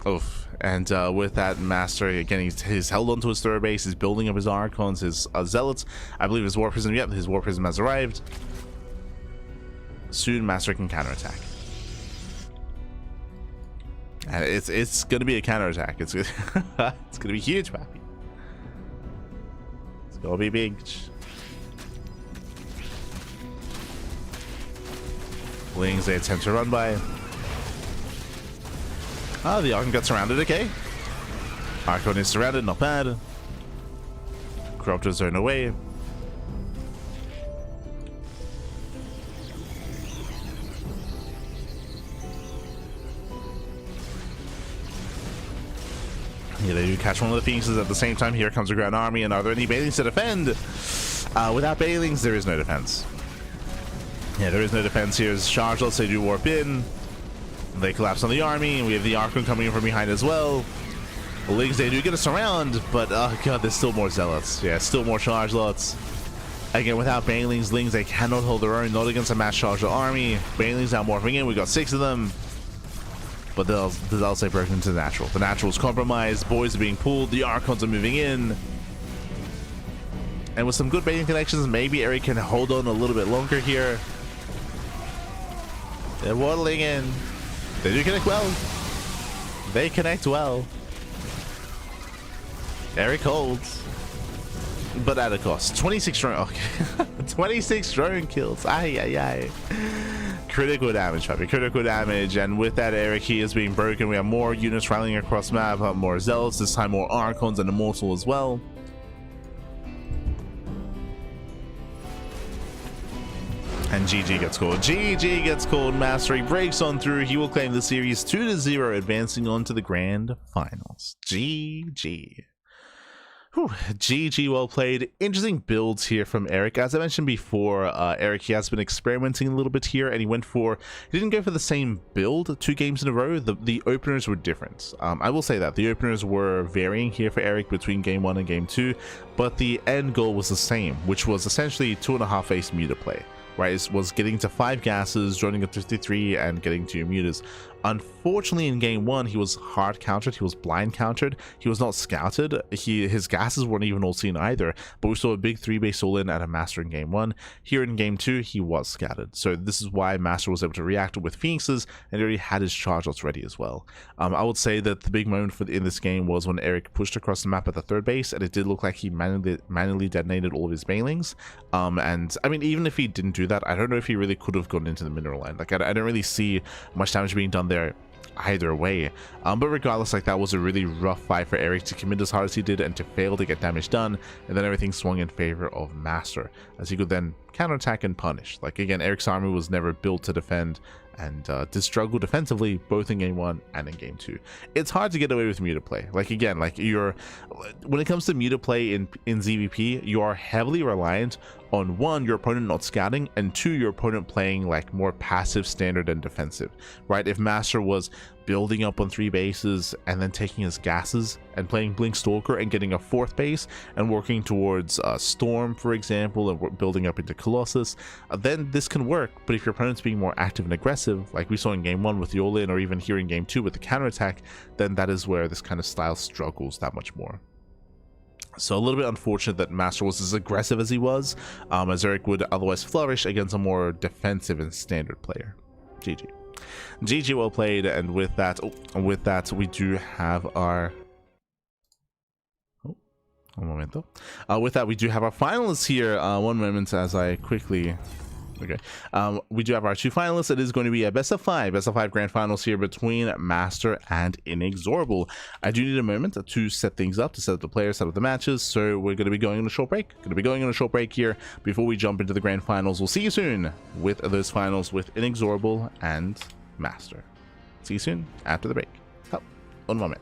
Oof. And with that, MasTeR, again, he's held onto his third base. He's building up his Archons, his Zealots. I believe his War Prism, yep, his War Prism has arrived. Soon, MasTeR can counterattack. And it's going to be a counterattack. It's going to be huge, pappy. It's going to be big. Lings, they attempt to run by. Ah, the Archon got surrounded, okay. Archon is surrounded, not bad. Corruptors are in the way. Yeah, they do catch one of the Phoenixes at the same time. Here comes a Grand Army, and are there any Banelings to defend? Without Banelings, there is no defense. Yeah, there is no defense here. Charge, let's say, do warp in. They collapse on the army, and we have the Archon coming in from behind as well. The Lings, they do get us around, but oh god, there's still more Zealots. Yeah, still more Charge Lots. Again, without Banelings, Lings, they cannot hold their own, not against a mass Charge army. Banelings now morphing in, we got 6 of them. But the Zealots are broken into the Natural. The Natural is compromised, boys are being pulled, the Archons are moving in. And with some good Baneling connections, maybe Erik can hold on a little bit longer here. They're waddling in. They do connect well. They connect well. Erik holds. But at a cost. 26 drone. Okay. 26 drone kills. Ay, ay, ay. Critical damage, puppy. Critical damage. And with that, Erik, he is being broken. We have more units rallying across map. More Zealots. This time more Archons and Immortal as well. And GG gets called. GG gets called. MasTeR, he breaks on through. He will claim the series 2-0, advancing on to the grand finals. GG. Whew. GG, well played. Interesting builds here from Erik. As I mentioned before, Erik, he has been experimenting a little bit here, and he didn't go for the same build 2 games in a row. The openers were different. I will say that the openers were varying here for Erik between game 1 and game 2, but the end goal was the same, which was essentially 2.5 face meter play. Right, was getting to 5 gases, joining a 53, and getting to your mutas. Unfortunately, in game 1, he was hard countered, he was blind countered, he was not scouted, his gases weren't even all seen either, but we saw a big 3-base all-in at a MasTeR in game 1. Here in game 2, he was scouted, so this is why MasTeR was able to react with Phoenixes, and he already had his charge lots ready as well. I would say that the big moment in this game was when Erik pushed across the map at the 3rd base, and it did look like he manually detonated all of his Banelings. And I mean, even if he didn't do that, I don't know if he really could have gone into the mineral line. Like, I don't really see much damage being done there either way. But regardless, like, that was a really rough fight for Erik to commit as hard as he did and to fail to get damage done, and then everything swung in favor of MasTeR, as he could then counterattack and punish. Like, again, Erik's army was never built to defend, and did struggle defensively both in game 1 and in game 2. It's hard to get away with muta play. Like, again, like, when it comes to muta play in ZVP, you are heavily reliant on 1, your opponent not scouting, and 2, your opponent playing like more passive, standard, and defensive, right? If MasTeR was building up on 3 bases and then taking his gases and playing Blink Stalker and getting a 4th base and working towards Storm, for example, and building up into Colossus, then this can work. But if your opponent's being more active and aggressive, like we saw in game 1 with the all-in, or even here in game 2 with the counterattack, then that is where this kind of style struggles that much more. So a little bit unfortunate that MasTeR was as aggressive as he was, as Erik would otherwise flourish against a more defensive and standard player. GG. GG, well played. And with that, we do have our... Oh, un momento. With that, we do have our finalists here. One moment as I quickly... Okay, we do have our 2 finalists. It is going to be a best of 5 grand finals here between MasTeR and Inexorable. I do need a moment to set things up, to set up the players, set up the matches. So we're going to be going on a short break. Here before we jump into the grand finals. We'll see you soon with those finals with Inexorable and MasTeR. See you soon after the break. Oh, un moment.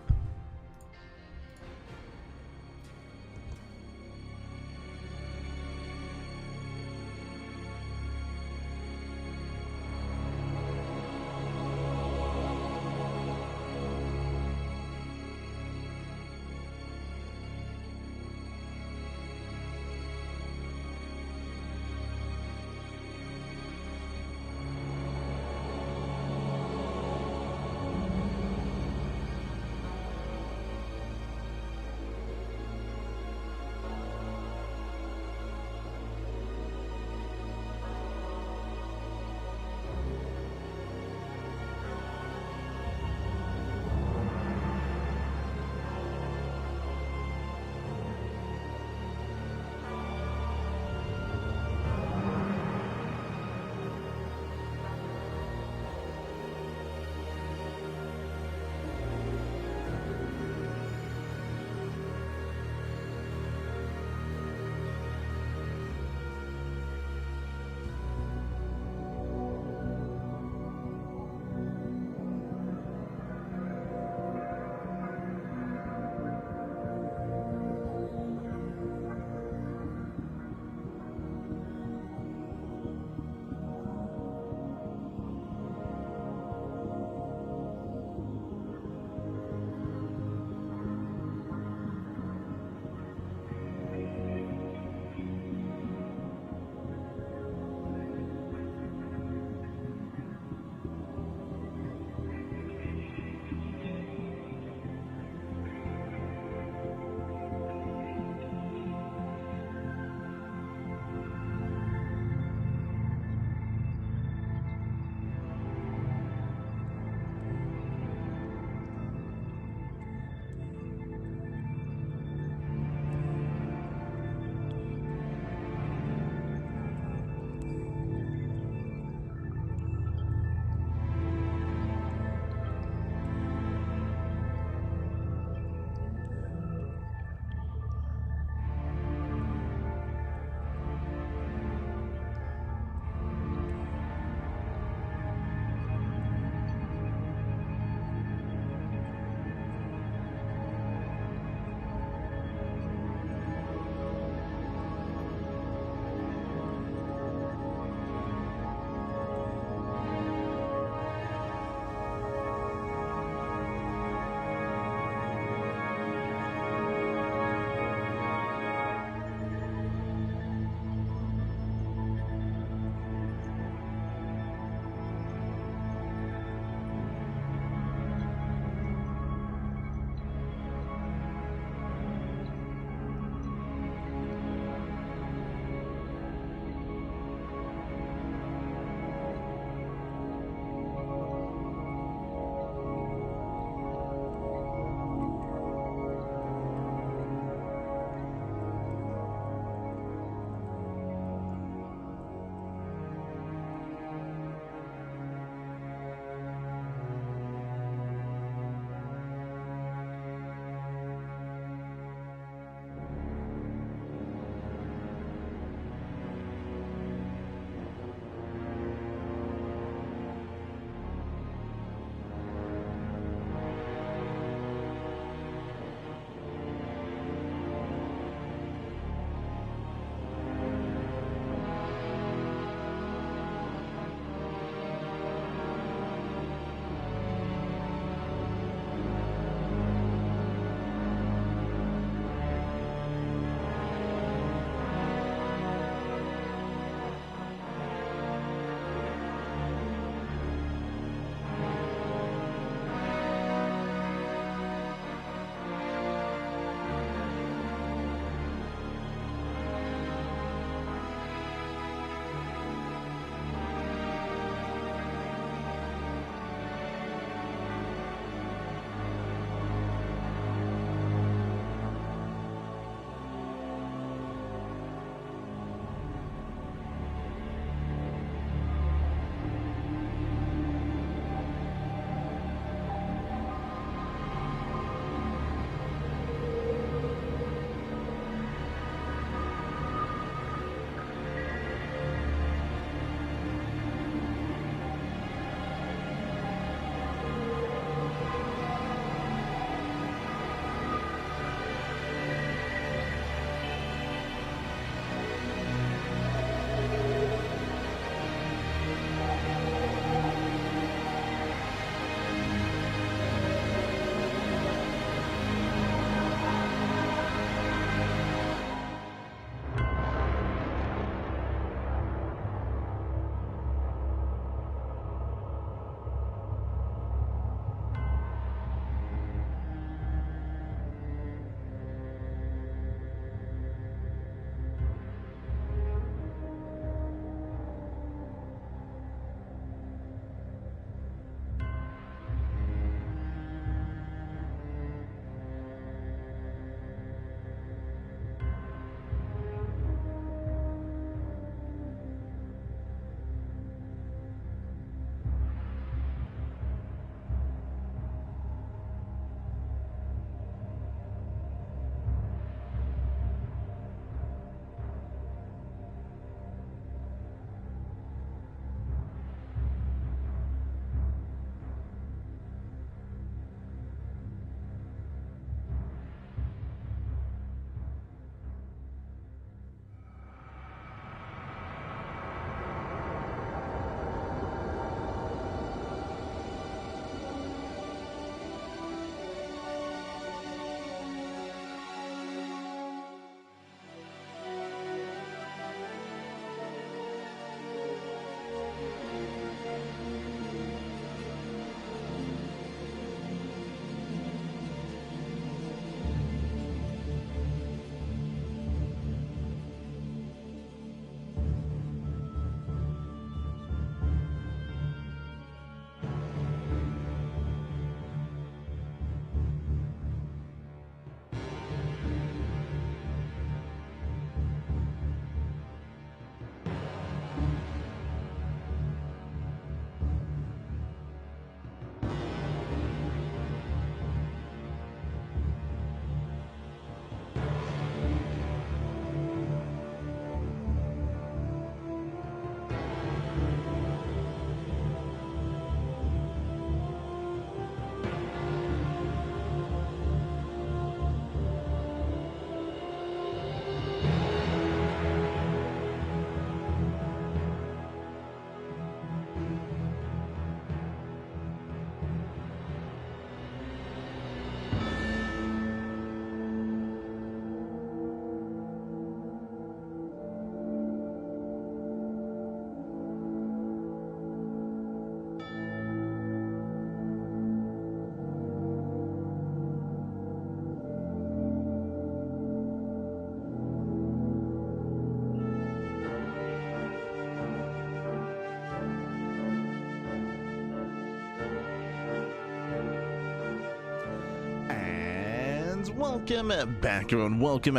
Welcome back, everyone. Welcome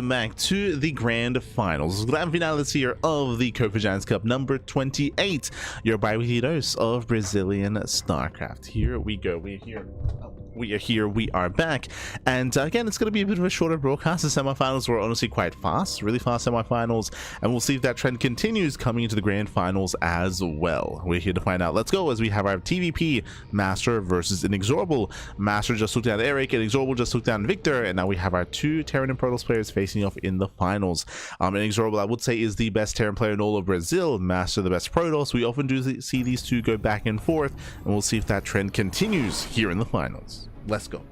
back to the grand finals, grand finale this year of the Copa Giants Cup number 28. Your bi-weekly dose of Brazilian StarCraft. Here we go. We are here. We are back. And again, it's going to be a bit of a shorter broadcast. The semifinals were honestly quite fast, really fast semifinals. And we'll see if that trend continues coming into the grand finals as well. We're here to find out. Let's go as we have our TVP MasTeR versus Inexorable. MasTeR just took down Erik, and Inexorable just took down Victor. And now we have our two Terran and Protoss players facing off in the finals. Inexorable, I would say, is the best Terran player in all of Brazil. MasTeR, the best Protoss. We often do see these two go back and forth. And we'll see if that trend continues here in the finals. Let's go.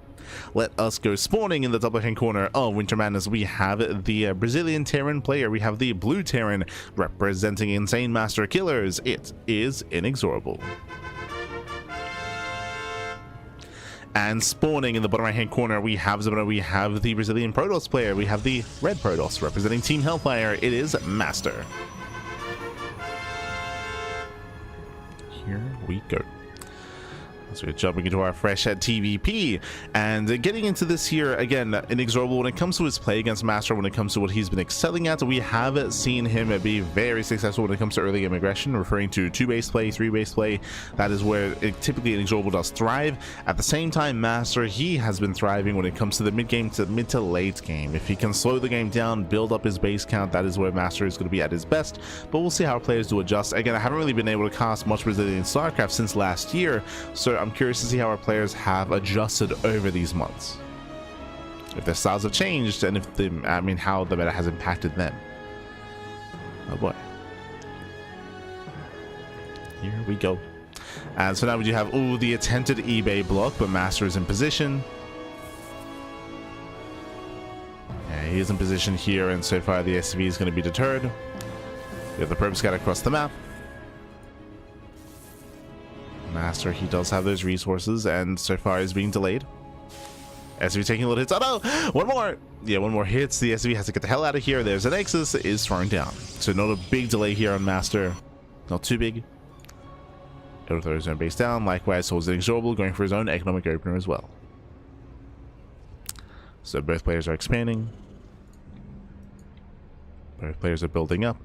Let us go. Spawning in the double hand corner of Winter Madness, we have the Brazilian Terran player. We have the blue Terran representing Insane Master Killers. It is Inexorable. And spawning in the bottom right hand corner, we have the Brazilian Protoss player. We have the red Protoss representing Team Hellfire. It is MasTeR. Here we go. So we're jumping into our fresh at TVP and getting into this here again. Inexorable, when it comes to his play against MasTeR, when it comes to what he's been excelling at, we have seen him be very successful when it comes to early game aggression, referring to 2-base play, 3-base play. That is where typically Inexorable does thrive. At the same time, MasTeR, he has been thriving when it comes to the mid game to mid to late game. If he can slow the game down, build up his base count, that is where MasTeR is going to be at his best. But we'll see how players do adjust. Again, I haven't really been able to cast much Brazilian StarCraft since last year, so I'm curious to see how our players have adjusted over these months, if their styles have changed, and if how the meta has impacted them. Oh boy, here we go. And so now we do have the attempted eBay block, but MasTeR is in position. Yeah, he is in position here, and so far the SV is going to be deterred. We have the Probe Scout across the map. MasTeR, he does have those resources, and so far is being delayed. SV taking a little hits. Oh no! One more! Yeah, one more hits. The SV has to get the hell out of here. There's an Nexus, is thrown down. So not a big delay here on MasTeR. Not too big. He'll throw his own base down. Likewise, so is Inexorable, going for his own economic opener as well. So both players are expanding. Both players are building up.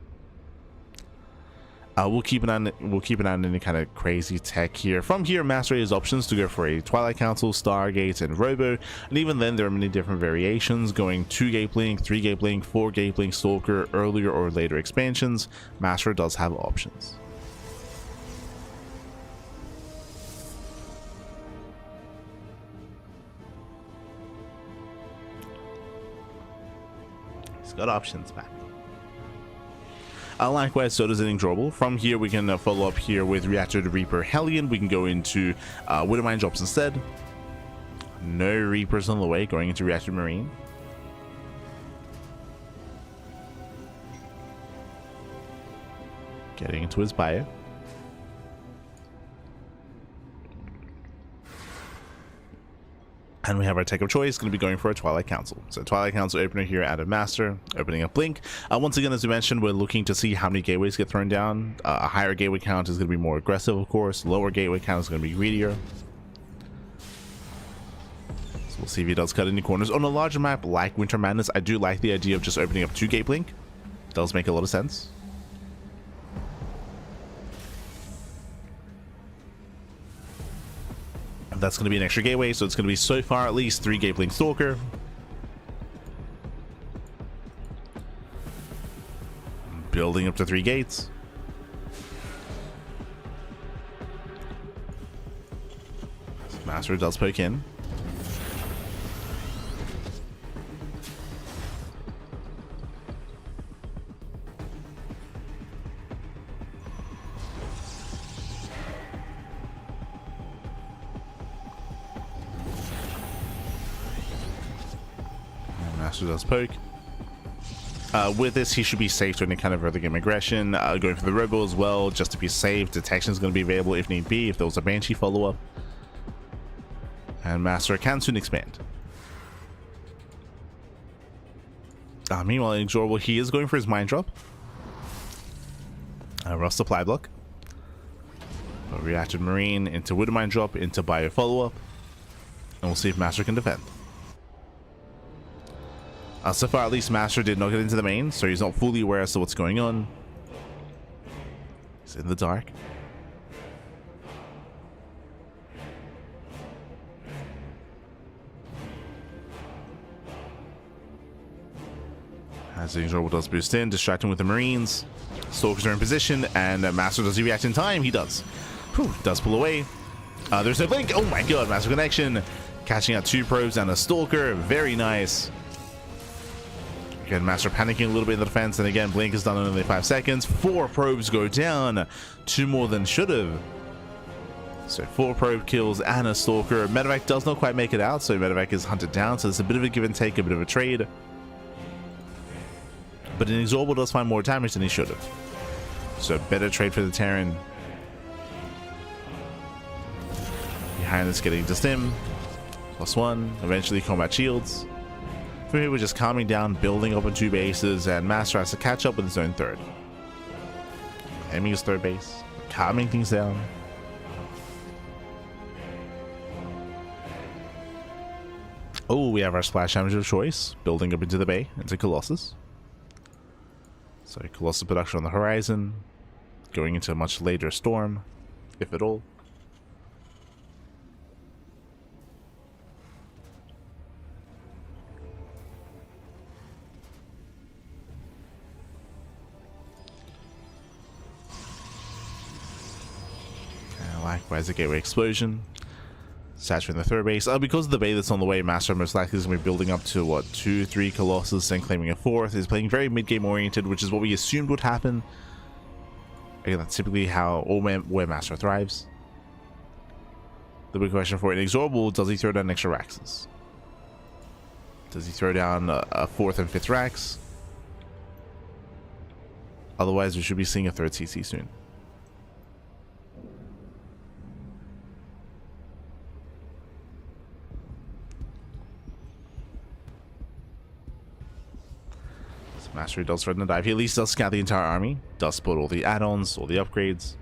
We'll keep an eye on any kind of crazy tech here. From here, MasTeR has options to go for a Twilight Council, Stargate, and Robo, and even then there are many different variations, going 2-gate blink, 3-gate blink, 4-gate blink, Stalker, earlier or later expansions. MasTeR does have options. He's got options back. Likewise, so does Inexorable. From here, we can follow up here with Reactor to Reaper Hellion. We can go into Widowmine drops instead. No Reapers on the way, going into Reactor Marine. Getting into his bio. And we have our tech of choice, going to be going for a Twilight Council. So Twilight Council opener here out of MasTeR, opening up Blink. Once again, as we mentioned, we're looking to see how many gateways get thrown down. A higher gateway count is going to be more aggressive, of course. Lower gateway count is going to be greedier. So we'll see if he does cut any corners. On a larger map like Winter Madness, I do like the idea of just opening up 2-gate Blink. Does make a lot of sense. That's going to be an extra gateway, so it's going to be so far at least 3-gate blink Stalker. Building up to 3 gates. So MasTeR does poke in. MasTeR does poke. With this, he should be safe to any kind of early game aggression. Going for the Robo as well, just to be safe. Detection is going to be available if need be, if there was a Banshee follow-up. And MasTeR can soon expand. Meanwhile, Inexorable, he is going for his Mind Drop. Rough supply block. Reacted Marine into Widowmine Drop, into Bio follow-up. And we'll see if MasTeR can defend. So far, at least MasTeR did not get into the main, so he's not fully aware as to what's going on. He's in the dark. As the Inexorable does boost in, distracting with the Marines. Stalkers are in position, and MasTeR, does he react in time? He does. Whew, does pull away. There's no blink. Oh my god, massive connection. Catching out 2 probes and a Stalker. Very nice. Again, MasTeR panicking a little bit in the defense, and again, blink is done in only 5 seconds. 4 probes go down. 2 more than should have. So 4 probe kills and a Stalker. Medevac does not quite make it out, so Medevac is hunted down. So there's a bit of a give and take, a bit of a trade. But Inexorable does find more damage than he should have. So better trade for the Terran. Behind us getting to stim. +1. Eventually combat shields. For here we're just calming down, building up on 2 bases, and MasTeR has to catch up with his own 3rd. Aiming his 3rd base. Calming things down. Oh, we have our splash damage of choice. Building up into the bay, into Colossus. So Colossus production on the horizon. Going into a much later storm, if at all. Likewise, a gateway explosion. Saturating the 3rd base. Because of the bay that's on the way, MasTeR most likely is going to be building up to, what, 2-3 Colossus, then claiming a 4th. He's playing very mid-game oriented, which is what we assumed would happen. Again, that's typically how, or where MasTeR thrives. The big question for Inexorable, does he throw down extra Raxes? Does he throw down a 4th and 5th Rax? Otherwise, we should be seeing a 3rd CC soon. MasTeR does threaten to dive. He at least does scout the entire army. Does spot all the add-ons, all the upgrades.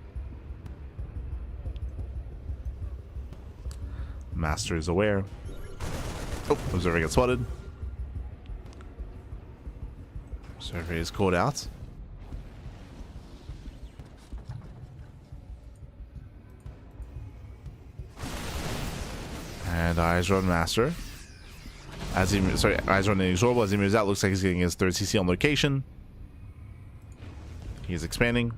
MasTeR is aware. Oh, Observer gets spotted. Observer is called out. And eyes on MasTeR. As he, eyes on Inexorable as he moves out. Looks like he's getting his 3rd CC on location. He's expanding.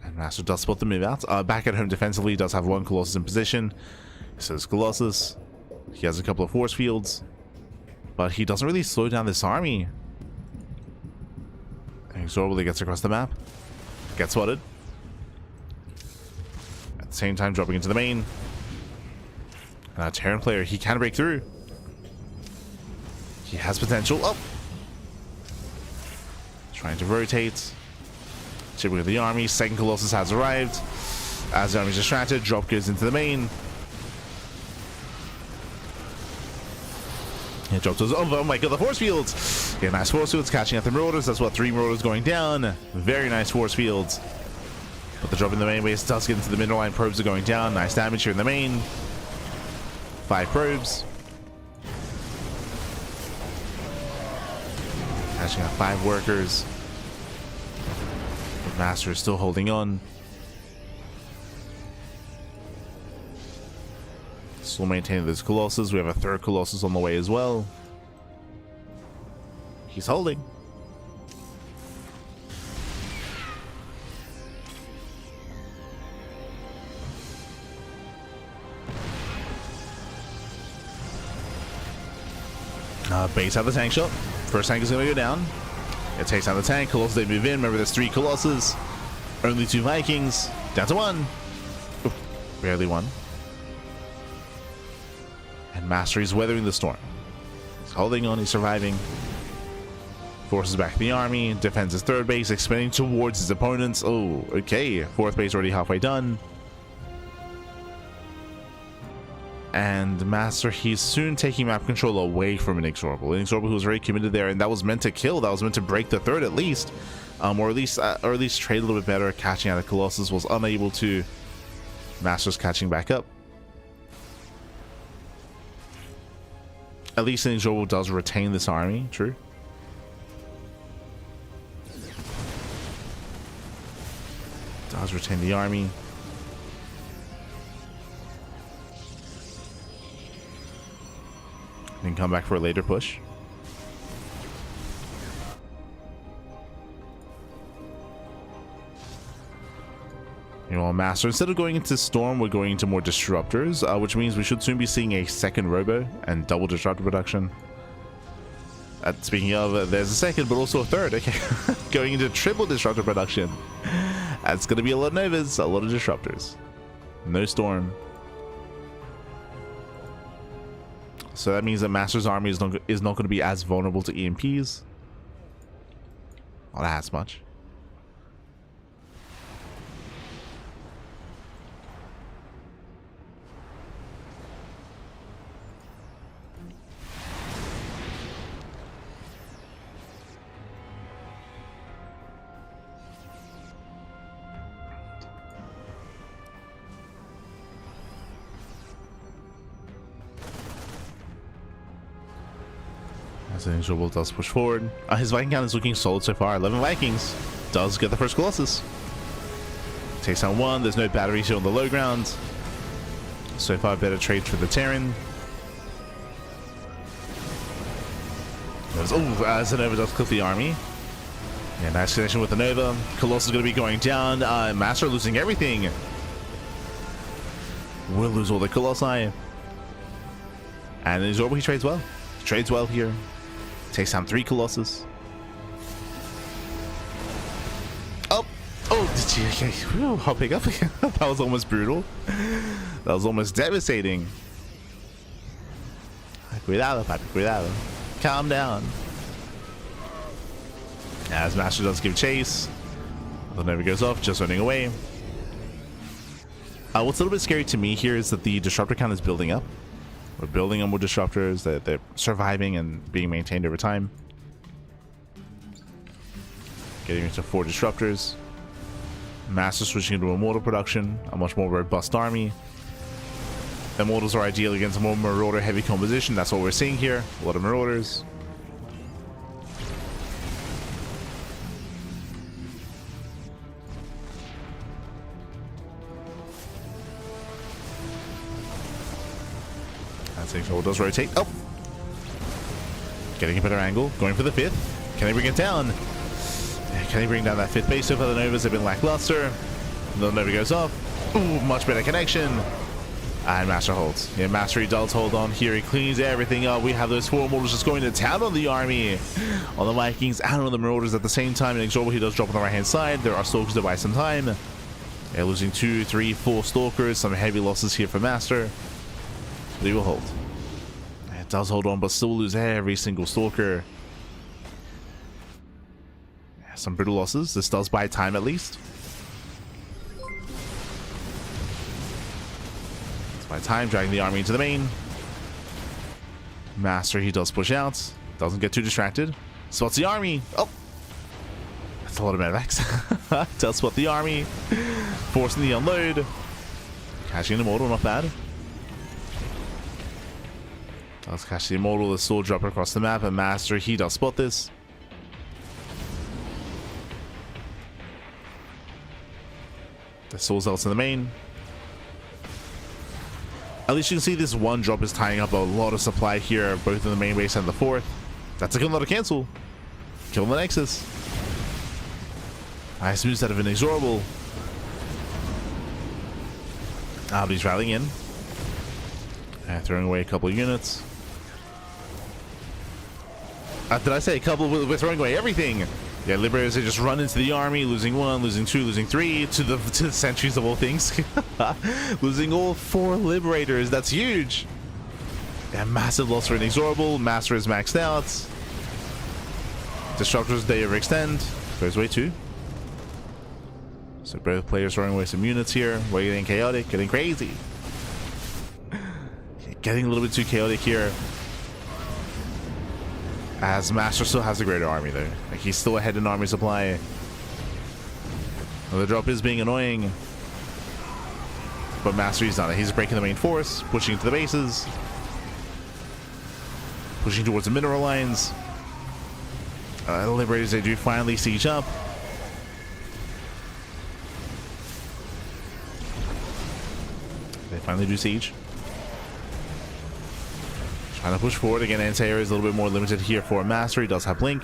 And MasTeR does spot the move out. Back at home defensively, he does have 1 Colossus in position. So is Colossus. He has a couple of force fields. But he doesn't really slow down this army. Inexorable gets across the map. Gets spotted. Same time dropping into the main. Terran player, he can break through. He has potential. Oh, trying to rotate. Chipping with the army. 2nd Colossus has arrived. As the army is distracted, drop goes into the main. It drops those. Oh my god, the force fields. Yeah, nice force fields catching at the Marauders. That's what 3 Marauders going down. Very nice force fields. But the drop in the main base does get into the middle line. Probes are going down. Nice damage here in the main. 5 probes. Catching out 5 workers. But MasTeR is still holding on. Still maintaining this Colossus. We have a 3rd Colossus on the way as well. He's holding. Base out the tank shot. First tank is going to go down. It takes out the tank. Colossus, they move in. Remember, there's 3 Colossus. Only 2 Vikings. Down to 1. Ooh, barely 1. And MasTeR is weathering the storm. He's holding on. He's surviving. Forces back the army. Defends his 3rd base. Expanding towards his opponents. Oh, okay. 4th base already halfway done. And MasTeR, he's soon taking map control away from Inexorable. Inexorable, who was very committed there, and that was meant to kill. That was meant to break the 3rd at least, or at least trade a little bit better. Catching out of Colossus was unable to. MasTeR's catching back up. At least Inexorable does retain this army. True. Does retain the army. Then come back for a later push. You know, MasTeR, instead of going into Storm, we're going into more Disruptors, which means we should soon be seeing a second Robo and double Disruptor production. Speaking of, there's a second, but also a third. Okay, going into triple Disruptor production. That's going to be a lot of Novas, a lot of Disruptors. No Storm. So that means that MasTeR's army is not going to be as vulnerable to EMPs. Not as much. As Inexorable does push forward. His Viking count is looking solid so far. 11 Vikings. Does get the first Colossus. Takes down one. There's no batteries here on the low ground. So far, better trade for the Terran. As the Nova does clip the army. Yeah, nice connection with the Nova. Colossus is going to be going down. MasTeR losing everything. We'll lose all the Colossi. And Inexorable, he trades well. Trades well here. Takes down 3 Colossus. Oh, did you? Okay. Whew, I'll pick up. That was almost brutal. That was almost devastating. Cuidado, papi, cuidado. Calm down. As MasTeR does give chase. The Nova goes off, just running away. What's a little bit scary to me here is that the Disruptor count is building up. We're building on more Disruptors, that they're surviving and being maintained over time. Getting into 4 Disruptors. MasTeR switching into Immortal production, a much more robust army. Immortals are ideal against a more Marauder heavy composition. That's what we're seeing here. A lot of Marauders. Inexorable does rotate. Oh! Getting a better angle. Going for the 5th. Can they bring it down? Can they bring down that 5th base? So far the Novas have been lackluster. The Nova goes off. Ooh, much better connection. And MasTeR holds. Yeah, MasTeR, he does hold on here. He cleans everything up. We have those 4 Immortals just going to town on the army. On the Vikings and on the Marauders at the same time. Inexorable, he does drop on the right-hand side. There are Stalkers to buy some time. They're losing 2, 3, 4 Stalkers. Some heavy losses here for MasTeR. But he will hold. It does hold on, but still lose every single Stalker. Yeah, some brutal losses. This does buy time at least. It's by time, dragging the army into the main. MasTeR, he does push out. Doesn't get too distracted. Spots the army. Oh! That's a lot of medevacs. Does spot the army. Forcing the unload. Catching an Immortal, not bad. Does catch the Immortal, the sword drop across the map, and MasTeR, he does spot this. The Soul Zealots in the main. At least you can see this one drop is tying up a lot of supply here, both in the main base and the 4th. That's a good lot of cancel. Kill the Nexus. Nice moves out of Inexorable. But he's rallying in. Throwing away a couple of units. Did I say a couple? We're throwing away everything. Yeah, Liberators, they just run into the army, losing 1, losing 2, losing 3 to the sentries of all things. Losing all 4 Liberators. That's huge. Yeah, massive loss for Inexorable. MasTeR is maxed out. Disruptors, they overextend. Goes away 2. So both players throwing away some units here. We're getting chaotic, getting crazy. Getting a little bit too chaotic here. As MasTeR still has a greater army though. Like, he's still ahead in army supply. Well, the drop is being annoying. But MasTeR, he's not. He's breaking the main force, pushing into the bases. Pushing towards the mineral lines. The Liberators, they do finally siege up. They finally do siege. Trying to push forward. Again, anti-air is a little bit more limited here for MasTeR. He does have Blink.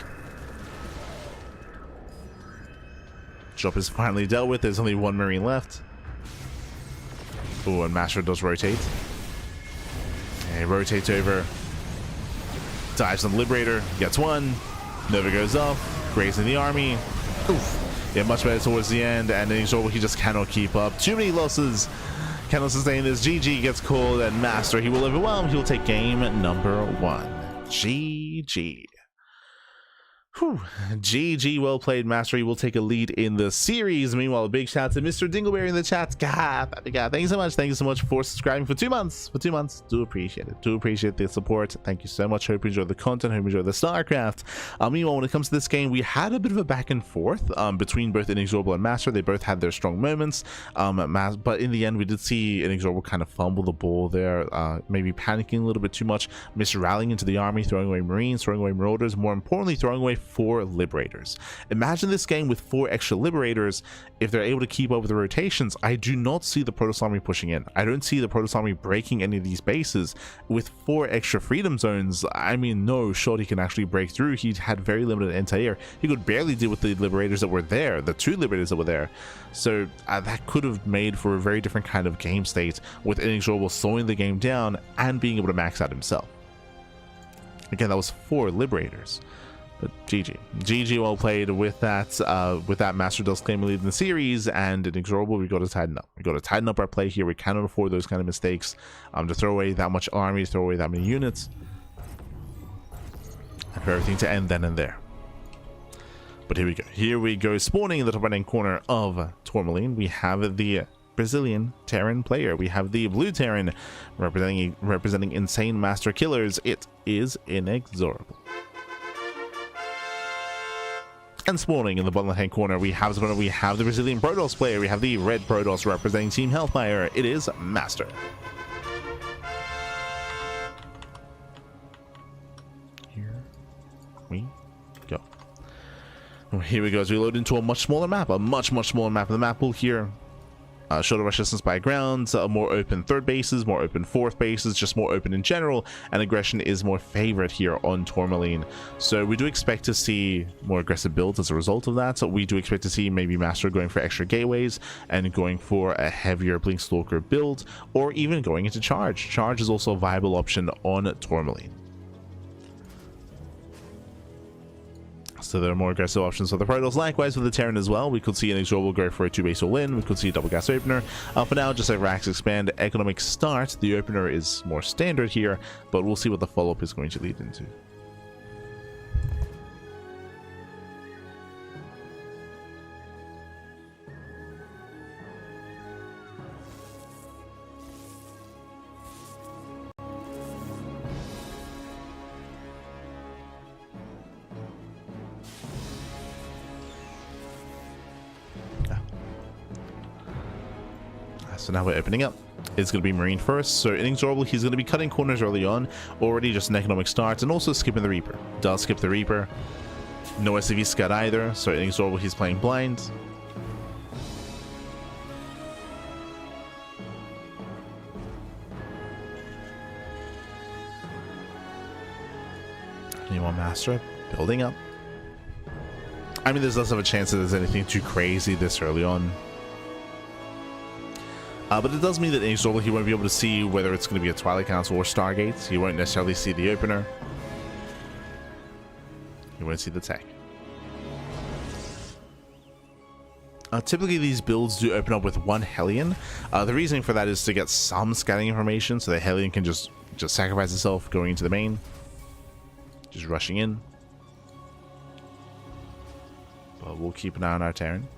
Drop is finally dealt with. There's only one Marine left. Oh, and MasTeR does rotate. And he rotates over. Dives on the Liberator. Gets one. Nova goes off. Grazing the army. Oof. Yeah, much better towards the end. And then he just cannot keep up. Too many losses. Cannot sustain this. GG gets called, and MasTeR, he will overwhelm. He will take game number 1. GG. Whew. GG, well played, MasTeR. He will take a lead in the series. Meanwhile, a big shout out to Mr. Dingleberry in the chat. God, thank you so much. Thank you so much for subscribing for 2 months. Do appreciate it. Do appreciate the support. Thank you so much. Hope you enjoy the content. Hope you enjoy the StarCraft. Meanwhile, when it comes to this game, we had a bit of a back and forth between both Inexorable and MasTeR. They both had their strong moments. But in the end, we did see Inexorable kind of fumble the ball there, maybe panicking a little bit too much, misrallying into the army, throwing away Marines, throwing away Marauders, more importantly, throwing away 4 Liberators. Imagine this game with 4 extra Liberators. If they're able to keep up with the rotations, I do not see the Protoss army pushing in. I don't see the Protoss army breaking any of these bases. With 4 extra freedom zones, I mean, no shot he can actually break through. He had very limited anti-air. He could barely deal with the Liberators that were there, the 2 Liberators that were there. So that could have made for a very different kind of game state, with Inexorable slowing the game down and being able to max out himself. Again, that was 4 Liberators. But GG, well played with that. MasTeR does claim a lead in the series, and Inexorable, we got to tighten up. We got to tighten up our play here. We cannot afford those kind of mistakes. To throw away that much army, to throw away that many units, and for everything to end then and there. But here we go. Here we go. Spawning in the top right-hand corner of Tourmaline, we have the Brazilian Terran player. We have the blue Terran representing insane MasTeR killers. It is Inexorable. And spawning in the bottom left-hand corner, we have the Brazilian Protoss player. We have the red Protoss representing Team Hellfire. It is MasTeR. Here we go. Here we go as we load into a much smaller map, a much smaller map. The map pool here. Shorter rush distance by ground, more open third bases, more open fourth bases, just more open in general, and aggression is more favored here on Tourmaline. So we do expect to see more aggressive builds as a result of that. So we do expect to see maybe MasTeR going for extra gateways and going for a heavier Blink Stalker build, or even going into Charge. Charge is also a viable option on Tourmaline. So there are more aggressive options for the Protoss. Likewise with the Terran as well. We could see Inexorable go for a 2-base all-in. We could see a double gas opener. For now, just like Rax expand, economic start. The opener is more standard here, but we'll see what the follow-up is going to lead into. So now we're opening up. It's going to be Marine first. So Inexorable, he's going to be cutting corners early on. Already just an economic start, and also skipping the Reaper. Does skip the Reaper. No SCV Scud either. So Inexorable, he's playing blind. Meanwhile, MasTeR building up. I mean, there's less of a chance that there's anything too crazy this early on. But it does mean that Inexorable, he won't be able to see whether it's going to be a Twilight Council or Stargates. He won't necessarily see the opener. He won't see the tech. Typically, these builds do open up with 1 Hellion. The reasoning for that is to get some scouting information, so the Hellion can just sacrifice itself going into the main. Just rushing in. But we'll keep an eye on our Terran.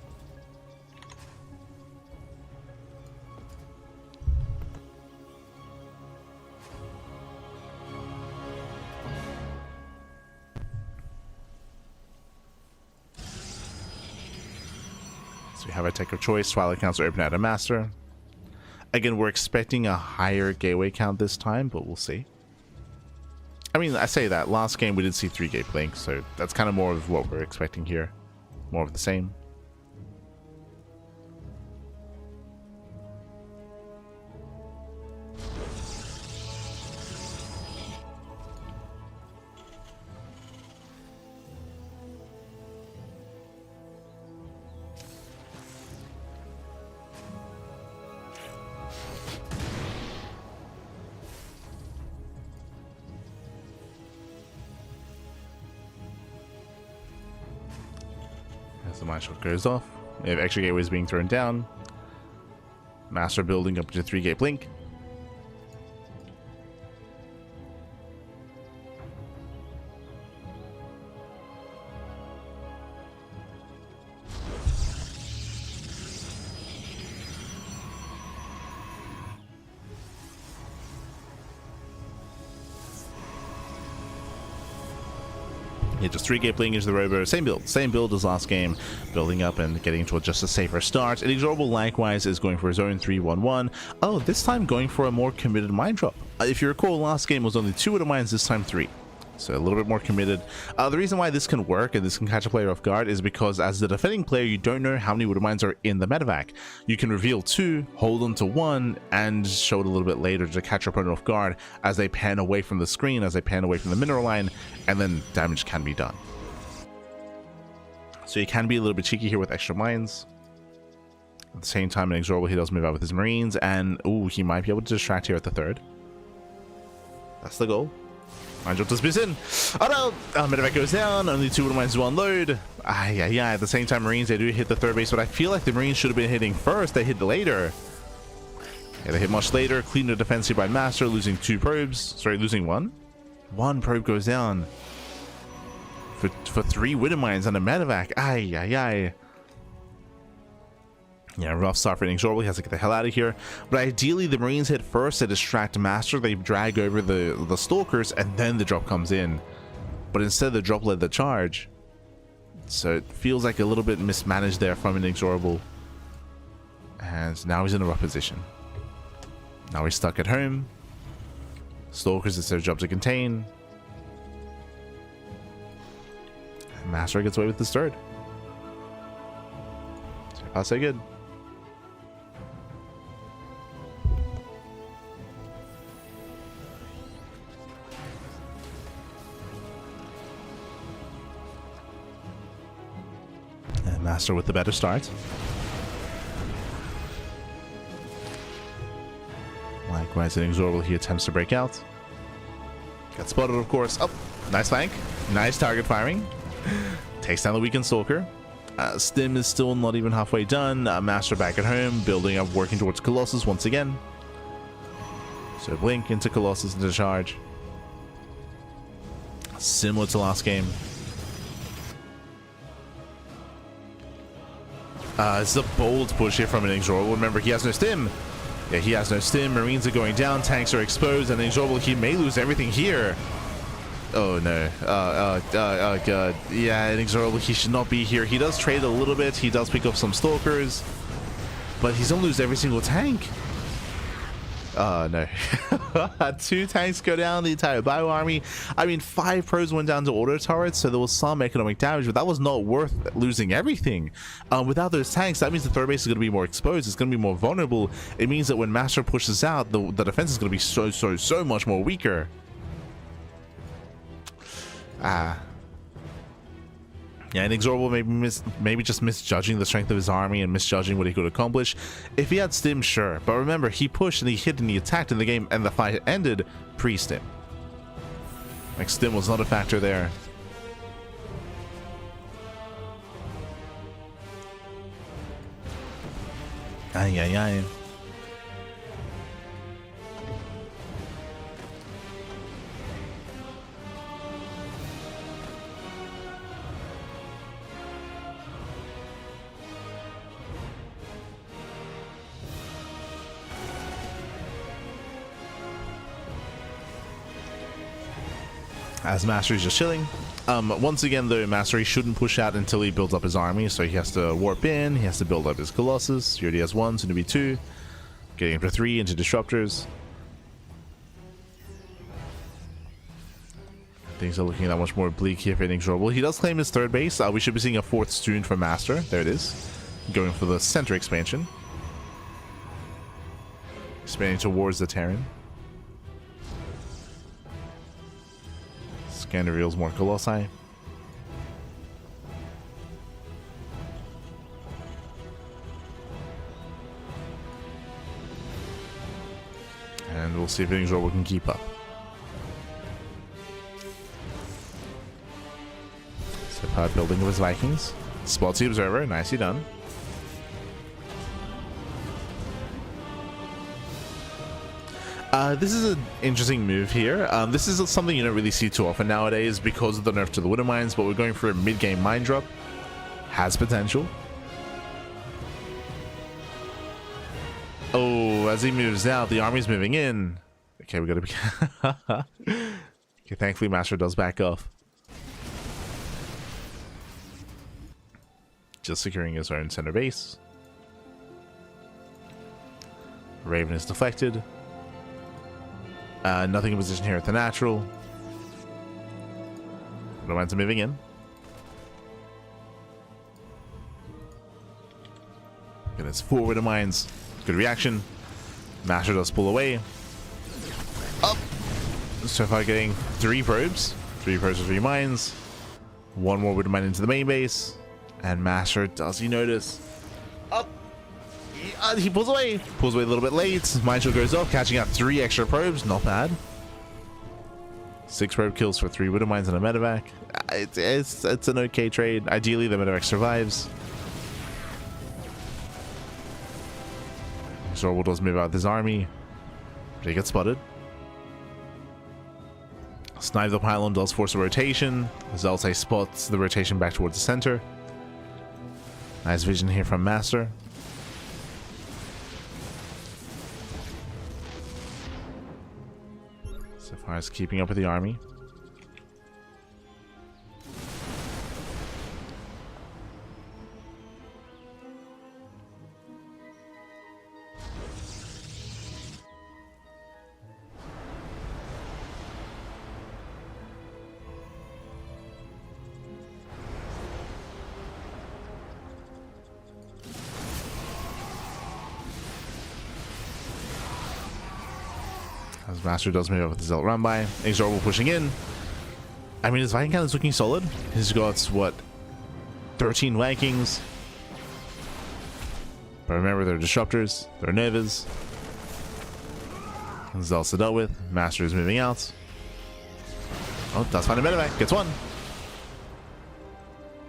So we have our tech of choice. Twilight Council open out a MasTeR. Again, we're expecting a higher gateway count this time, but we'll see. I mean, I say that. Last game we did see 3-gate blink, so that's kind of more of what we're expecting here. More of the same. As the mine shot goes off, we have extra gateways being thrown down. MasTeR building up to 3-gate blink. Yeah, just 3-gate blink into the robo. Same build as last game, building up and getting to just a safer start. Inexorable likewise is going for his own 3-1-1. Oh, this time going for a more committed mine drop. If you recall, last game was only 2 of the mines, this time 3. So a little bit more committed. The reason why this can work and this can catch a player off guard is because as the defending player, you don't know how many wood mines are in the medevac. You can reveal 2, hold on to 1, and show it a little bit later to catch your opponent off guard as they pan away from the screen, as they pan away from the mineral line, and then damage can be done. So you can be a little bit cheeky here with extra mines. At the same time, Inexorable, he does move out with his Marines, and ooh, he might be able to distract here at the 3rd. That's the goal. Mine drop does miss in. Oh no! Medevac goes down. Only 2 wood mines to unload. Yeah. At the same time, Marines, they do hit the 3rd base, but I feel like the Marines should have been hitting first. They hit later. Yeah, they hit much later. Clean the defense here by MasTeR, losing 2 probes. Sorry, losing 1. 1 probe goes down. For 3 wood mines on a medevac. Yeah, rough start for Inexorable. He has to get the hell out of here. But ideally, the Marines hit first to distract MasTeR. They drag over the Stalkers, and then the drop comes in. But instead, the drop led the charge. So it feels like a little bit mismanaged there from Inexorable. And now he's in a rough position. Now he's stuck at home. Stalkers, it's their job to contain. And MasTeR gets away with this 3rd. So far, so good. MasTeR with the better start. Likewise, Inexorable, he attempts to break out. Got spotted, of course. Oh, nice flank. Nice target firing. Takes down the weakened Stalker. Stim is still not even halfway done. MasTeR back at home, building up, working towards Colossus once again. So blink into Colossus into charge. Similar to last game. It's a bold push here from Inexorable. Remember, he has no stim. Yeah, he has no stim. Marines are going down. Tanks are exposed. And Inexorable, he may lose everything here. Oh, no. God. Yeah, Inexorable, he should not be here. He does trade a little bit. He does pick up some Stalkers. But he's going to lose every single tank. Oh, no. 2 tanks go down, the entire bio army. I mean, 5 pros went down to auto turrets, so there was some economic damage, but that was not worth losing everything. Without those tanks, that means the 3rd base is going to be more exposed. It's going to be more vulnerable. It means that when MasTeR pushes out, the defense is going to be so much more weaker. Yeah, Inexorable maybe just misjudging the strength of his army and misjudging what he could accomplish. If he had stim, sure. But remember, he pushed and he hit and he attacked in the game, and the fight ended pre-stim. Like, stim was not a factor there. Ay. As MasTeR is just chilling. Once again, though, MasTeR shouldn't push out until he builds up his army, so he has to warp in, he has to build up his Colossus. He already has 1, soon to be 2. Getting up to 3 into Disruptors. Things are looking that much more bleak here for Inexorable. He does claim his third base. We should be seeing a fourth student from MasTeR. There it is. Going for the center expansion. Expanding towards the Terran. Scan reveals more Colossi. And we'll see if Inexorable can keep up. Step building of his Vikings. Spots the observer. Nicely done. This is an interesting move here. This is something you don't really see too often nowadays because of the nerf to the Widow Mines, but we're going for a mid-game mine drop. Has potential. Oh, as he moves out, the army's moving in. Okay, we gotta be... Okay, thankfully MasTeR does back off. Just securing his own center base. Raven is deflected. Nothing in position here at the natural. Widow Mines are moving in. Look at this, 4 Widow Mines. Good reaction. MasTeR does pull away. Up. So far getting 3 probes. 3 probes for 3 mines. 1 more Widow Mine into the main base. And MasTeR, does he notice? Up. He pulls away. Pulls away a little bit late. Mine shield goes off, catching out 3 extra probes. Not bad. 6 probe kills for 3 Widow Mines and a medevac. It's an okay trade. Ideally, the medevac survives. Zorwell does move out this army. But he gets spotted. Snipe the pylon does force a rotation. Zealotay spots the rotation back towards the center. Nice vision here from MasTeR. So far as keeping up with the army. As MasTeR does move up with the Zealot run by. Inexorable pushing in. I mean, his Viking count is looking solid. He's got, what, 13 Vikings. But remember, they're disruptors. They're Novas. Zealots are dealt with. MasTeR is moving out. Oh, does find a medevac. Gets 1.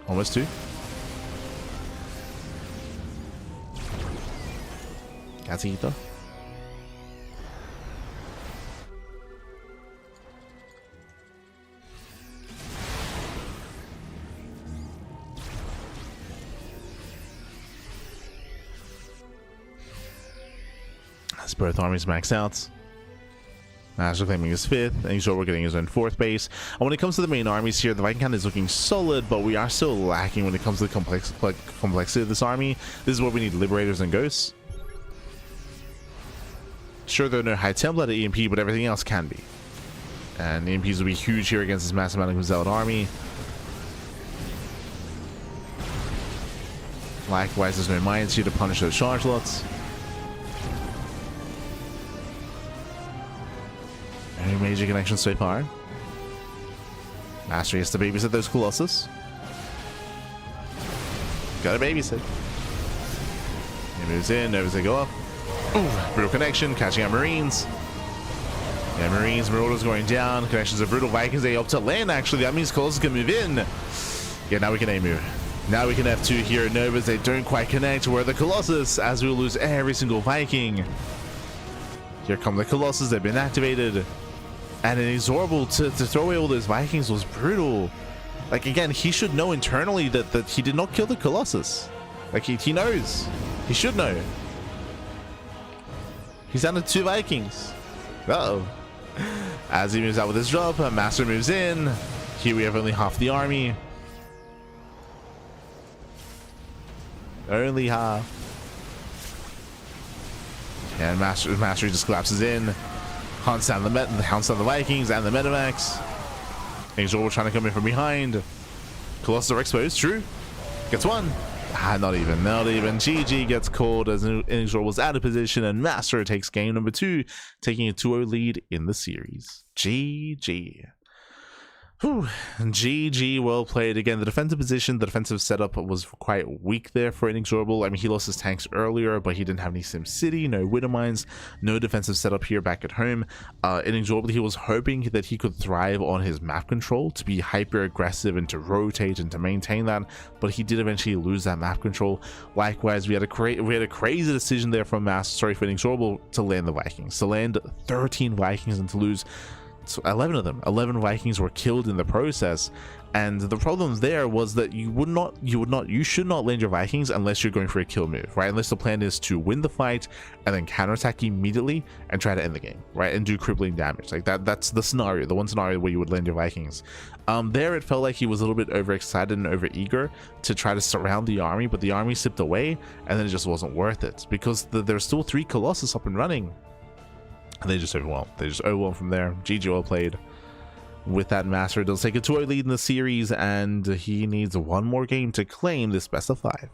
Almost 2. Katsihito. As both armies max out. MasTeR claiming his 5th, and we're getting his own 4th base. And when it comes to the main armies here, the Viking count is looking solid, but we are still lacking when it comes to the complexity of this army. This is where we need Liberators and Ghosts. Sure, there are no high template at EMP, but everything else can be. And EMPs will be huge here against this massive amount of Zealot army. Likewise, there's no mines here to punish those charge lots. Any major connections so far. MasTeR has to babysit those Colossus. Gotta babysit. He moves in, Novas they go up. Ooh, brutal connection, catching out Marines. Yeah, Marines, Marauders going down. Connections of brutal Vikings, they up to land actually. That means Colossus can move in. Yeah, now we can A-move. Now we can F2 here. Novas, they don't quite connect. Where the Colossus, as we lose every single Viking. Here come the Colossus, they've been activated. And Inexorable to throw away all those Vikings was brutal. Like, again, he should know internally that he did not kill the Colossus. Like, he knows. He should know. He's down to 2 Vikings. Uh-oh. As he moves out with his drop, MasTeR moves in. Here we have only half the army. Only half. And MasTeR just collapses in. Hunts down the Vikings and the medevacs. Inexorable trying to come in from behind. Colossus are exposed. True. Gets one. Not even. GG gets called as Inexorable's out of position, and MasTeR takes game number 2, taking a 2-0 lead in the series. GG. Whew. GG, well played. Again, the defensive position, the defensive setup was quite weak there for Inexorable. I mean, he lost his tanks earlier, but he didn't have any Sim City, no Widow Mines, no defensive setup here back at home. Inexorable, he was hoping that he could thrive on his map control, to be hyper aggressive and to rotate and to maintain that, but he did eventually lose that map control. Likewise, we had a crazy decision there from for Inexorable to land the Vikings, to land 13 Vikings and to lose 11 of them. 11 Vikings were killed in the process, and the problem there was that you should not land your Vikings unless you're going for a kill move, right? Unless the plan is to win the fight and then counterattack immediately and try to end the game, right? And do crippling damage. Like that's the scenario, the one scenario where you would land your Vikings. There it felt like he was a little bit overexcited and overeager to try to surround the army, but the army slipped away, and then it just wasn't worth it because there's still 3 Colossus up and running. And they just overwhelmed. They just overwhelmed from there. GG, well played. With that, MasTeR does take a 2-0 lead in the series, and he needs one more game to claim this best of 5.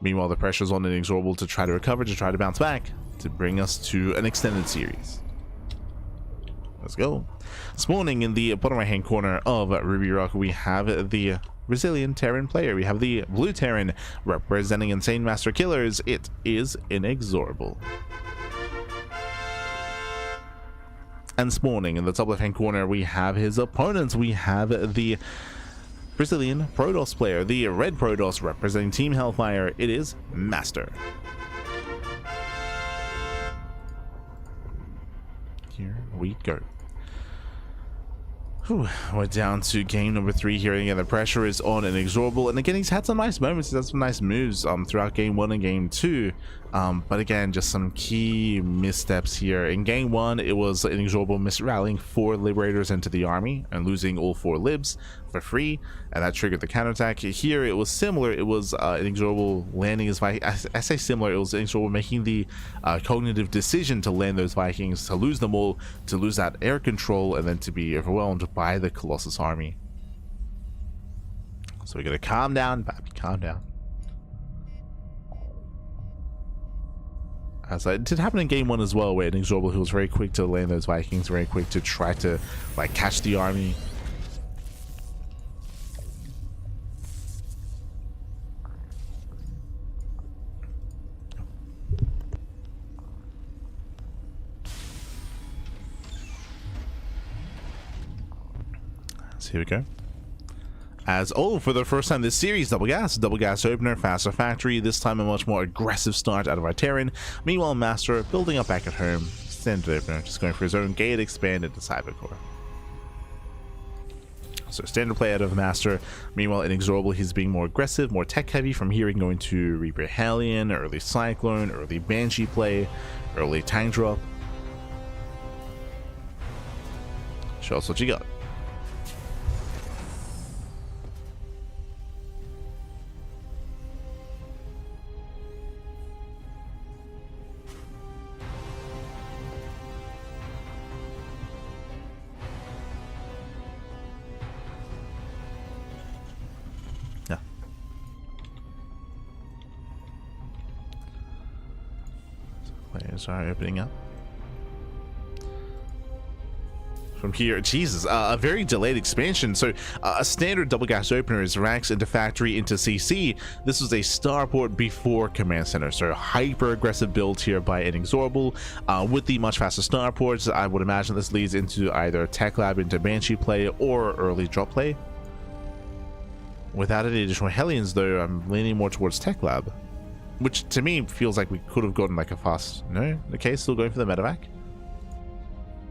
Meanwhile, the pressure's on Inexorable to try to recover, to try to bounce back, to bring us to an extended series. Let's go. Spawning in the bottom right hand corner of Ruby Rock, we have the resilient Terran player. We have the blue Terran representing insane MasTeR killers. It is Inexorable. And spawning in the top left hand corner, we have his opponents. We have the Brazilian Protoss player, the red Protoss representing Team Hellfire. It is MasTeR. Here we go. Whew, we're down to game number 3 here. Again, the pressure is on Inexorable, and again, he's had some nice moments. He's had some nice moves throughout game 1 and game 2. But again, just some key missteps here. In game 1, it was Inexorable misrallying 4 Liberators into the army and losing all 4 Libs for free, and that triggered the counterattack. Here, it was similar. It was Inexorable landing his Vikings. I say similar, it was Inexorable making the cognitive decision to land those Vikings, to lose them all, to lose that air control, and then to be overwhelmed by the Colossus army. So we gotta calm down, Pappy, calm down. As it did happen in game 1 as well, where Inexorable, who was very quick to land those Vikings, very quick to try to like catch the army. So here we go. As for the first time this series, double gas opener, faster factory, this time a much more aggressive start out of our Terran. Meanwhile, MasTeR building up back at home, standard opener, just going for his own gate, expand into Cybercore. So standard play out of MasTeR. Meanwhile, Inexorable, he's being more aggressive, more tech heavy. From here, going to Reaper Hellion, early Cyclone, early Banshee play, early tank drop. Show us what you got. Players are opening up. From here, Jesus, a very delayed expansion. So a standard double gas opener is racks into factory into CC. This was a starport before command center, so hyper aggressive build here by Inexorable. With the much faster starports, I would imagine this leads into either tech lab into Banshee play or early drop play. Without any additional Hellions though, I'm leaning more towards tech lab, which to me feels like we could have gotten like a fast. No, okay, still going for the medevac.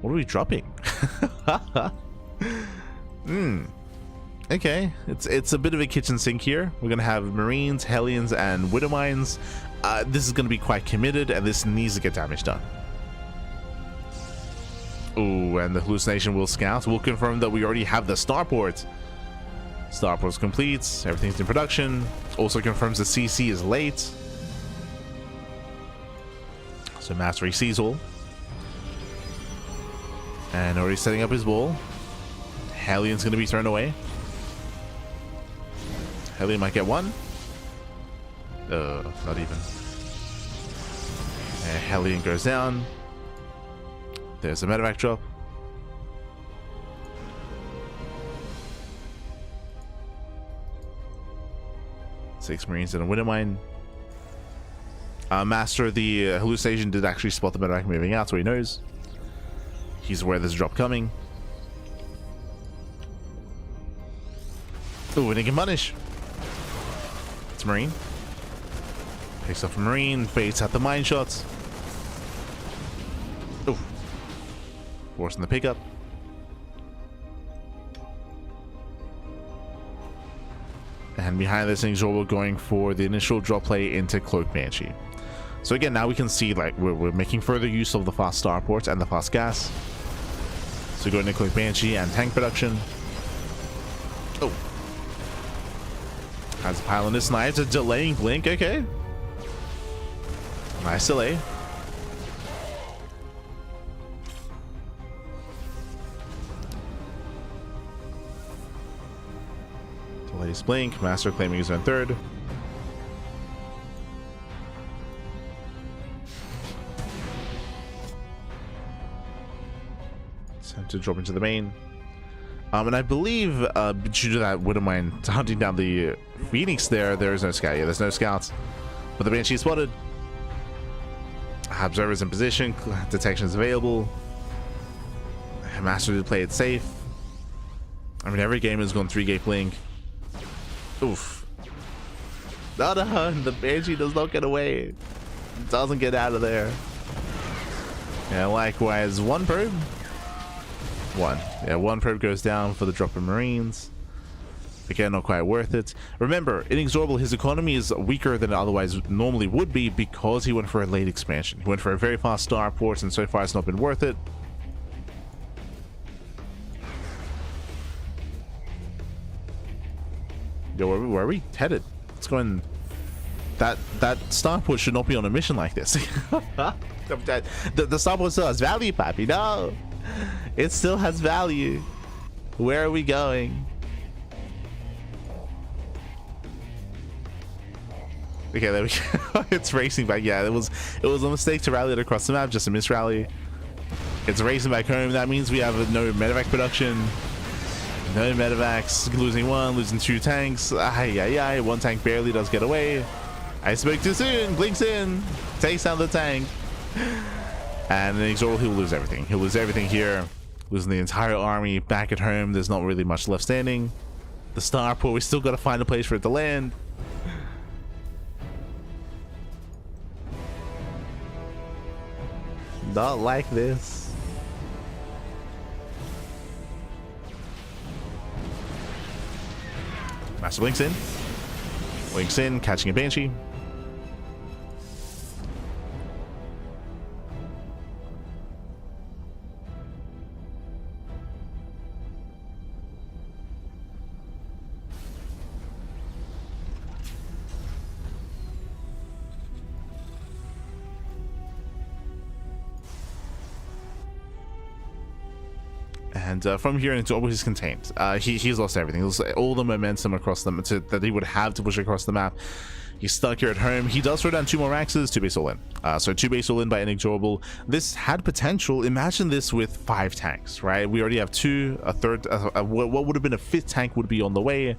What are we dropping? Okay, it's a bit of a kitchen sink here. We're gonna have Marines, Hellions, and Widow Mines. This is gonna be quite committed, and this needs to get damage done. Oh, and the hallucination will scout. We'll confirm that we already have the starport. Starport's complete. Everything's in production. Also confirms the CC is late. So MasTeR sees all. And already setting up his wall. Hellions going to be thrown away. Hellion might get one. Not even. Hellion goes down. There's a medevac drop. Six Marines and a Winter Mine. MasTeR, the hallucination, did actually spot the medevac moving out, so he knows. He's aware there's a drop coming. Ooh, and he can punish. It's Marine. Picks up a Marine, baits out the mine shots. Ooh. Forcing the pickup. And behind this thing, we're going for the initial drop play into Cloak Banshee. So again, now we can see like we're making further use of the fast starports and the fast gas. So going to Cloak Banshee and tank production. Oh. Has a pile on this knife. It's a delaying blink. Okay. Nice delay. Delays blink. MasTeR claiming his own third. Time to drop into the main. And I believe due to that Widowmine hunting down the Phoenix there is no scout. Yeah, there's no scouts. But the Banshee is spotted. Observers in position. Detection is available. MasTeR did play it safe. I mean, every game has gone 3-gate blink. Oof. No, the Banshee does not get away. It doesn't get out of there. Yeah, likewise, one probe. One. Yeah, one probe goes down for the drop of Marines. Again, not quite worth it. Remember, Inexorable, his economy is weaker than it otherwise normally would be because he went for a late expansion. He went for a very fast starport, and so far it's not been worth it. Yo, where are we headed? What's going... That starport should not be on a mission like this. the starport still has value, Pappy. No! It still has value. Where are we going? Okay, there we go. It's racing back. Yeah, it was a mistake to rally it across the map, just a misrally. It's racing back home. That means we have no medevac production. No medevacs. Losing one, losing two tanks. One tank barely does get away. I spoke too soon. Blinks in. Takes down the tank. And then he'll lose everything. He'll lose everything here. Losing the entire army back at home. There's not really much left standing. The starport, we still got to find a place for it to land. Not like this. MasTeR blinks in. Blinks in, catching a Banshee. And from here into all he's contained. He's lost everything. He's lost all the momentum across them that he would have to push across the map. He's stuck here at home. He does throw down 2 more axes, 2 base all in. So 2 base all in by Inexorable. This had potential. Imagine this with 5 tanks, right? We already have 2, a third, what would have been a 5th tank would be on the way.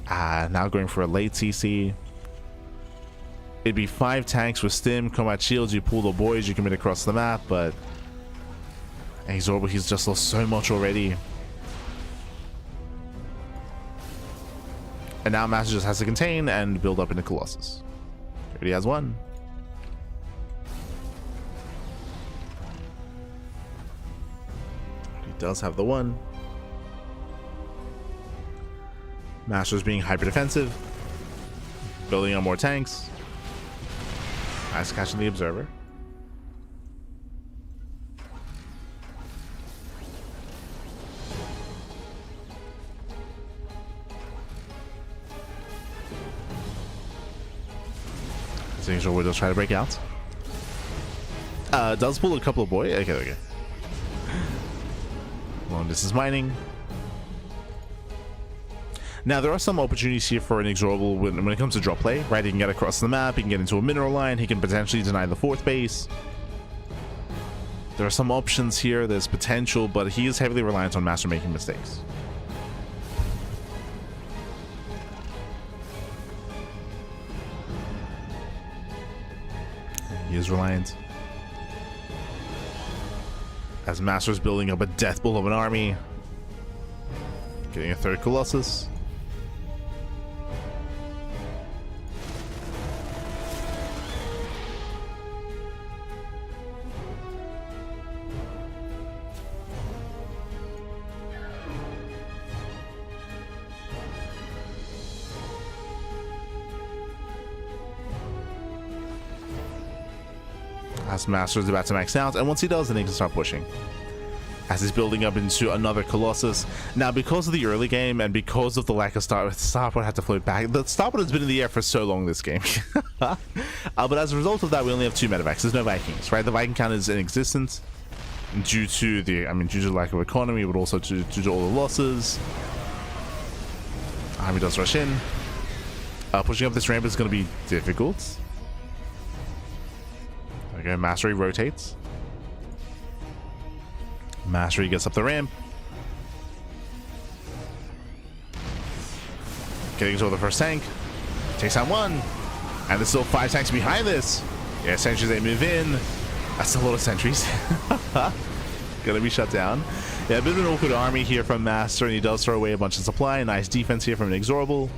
Now going for a late CC. It'd be 5 tanks with stim, combat shields. You pull the boys, you commit across the map, but Inexorable, he's just lost so much already. And now MasTeR just has to contain and build up into Colossus. Already has one. He does have the one. MasTeR's being hyper defensive. Building on more tanks. Nice catching the Observer. Inexorable does try to break out. Does pull a couple of boys. Okay. Long distance mining. Now, there are some opportunities here for Inexorable when it comes to drop play, right? He can get across the map, he can get into a mineral line, he can potentially deny the 4th base. There are some options here, there's potential, but he is heavily reliant on MasTeR making mistakes. He is reliant. As MasTeR's building up a death bull of an army. Getting a 3rd Colossus. As MasTeR is about to max out, and once he does, then he can start pushing. As he's building up into another Colossus. Now, because of the early game and because of the lack of starport had to float back. The starport has been in the air for so long this game. But as a result of that, we only have 2 medevacs. There's no Vikings, right? The Viking count is in existence due to the lack of economy, but also due to all the losses. Army does rush in. Pushing up this ramp is going to be difficult. Okay, MasTeR rotates. MasTeR gets up the ramp. Getting to the first tank. Takes out 1. And there's still 5 tanks behind this. Yeah, sentries, they move in. That's a lot of sentries. Gonna be shut down. Yeah, a bit of an awkward army here from MasTeR, and he does throw away a bunch of supply. Nice defense here from Inexorable.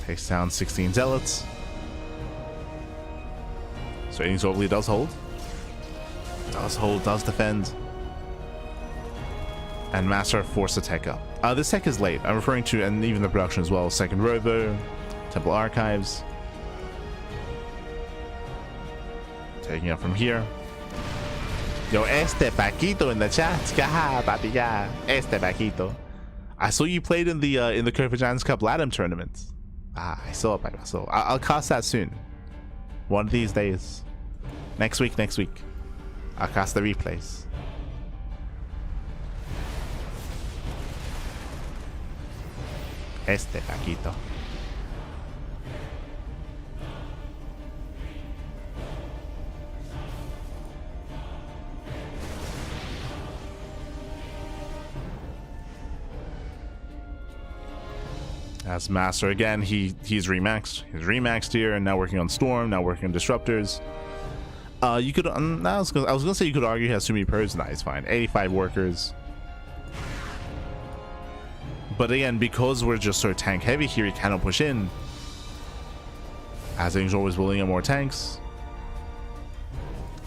Takes down 16 zealots. So Inexorable does hold. Does defend. And MasTeR forced the tech up. This tech is late. I'm referring to, and even the production as well, 2nd Robo, Temple Archives. Taking up from here. Yo, Paquito in the chat. Papi, Paquito. I saw you played in the Copenhagen's Cup Latam tournament. I saw it, Papi. So I'll cast that soon. One of these days. Next week. I'll cast the replays. Paquito. As MasTeR again, he's remaxed. He's remaxed here, and now working on Storm, now working on Disruptors. You could, I was gonna say you could argue he has too many pros. Nah, it's fine. 85 workers. But again, because we're just so tank heavy here, he cannot push in. As Angel was building up more tanks.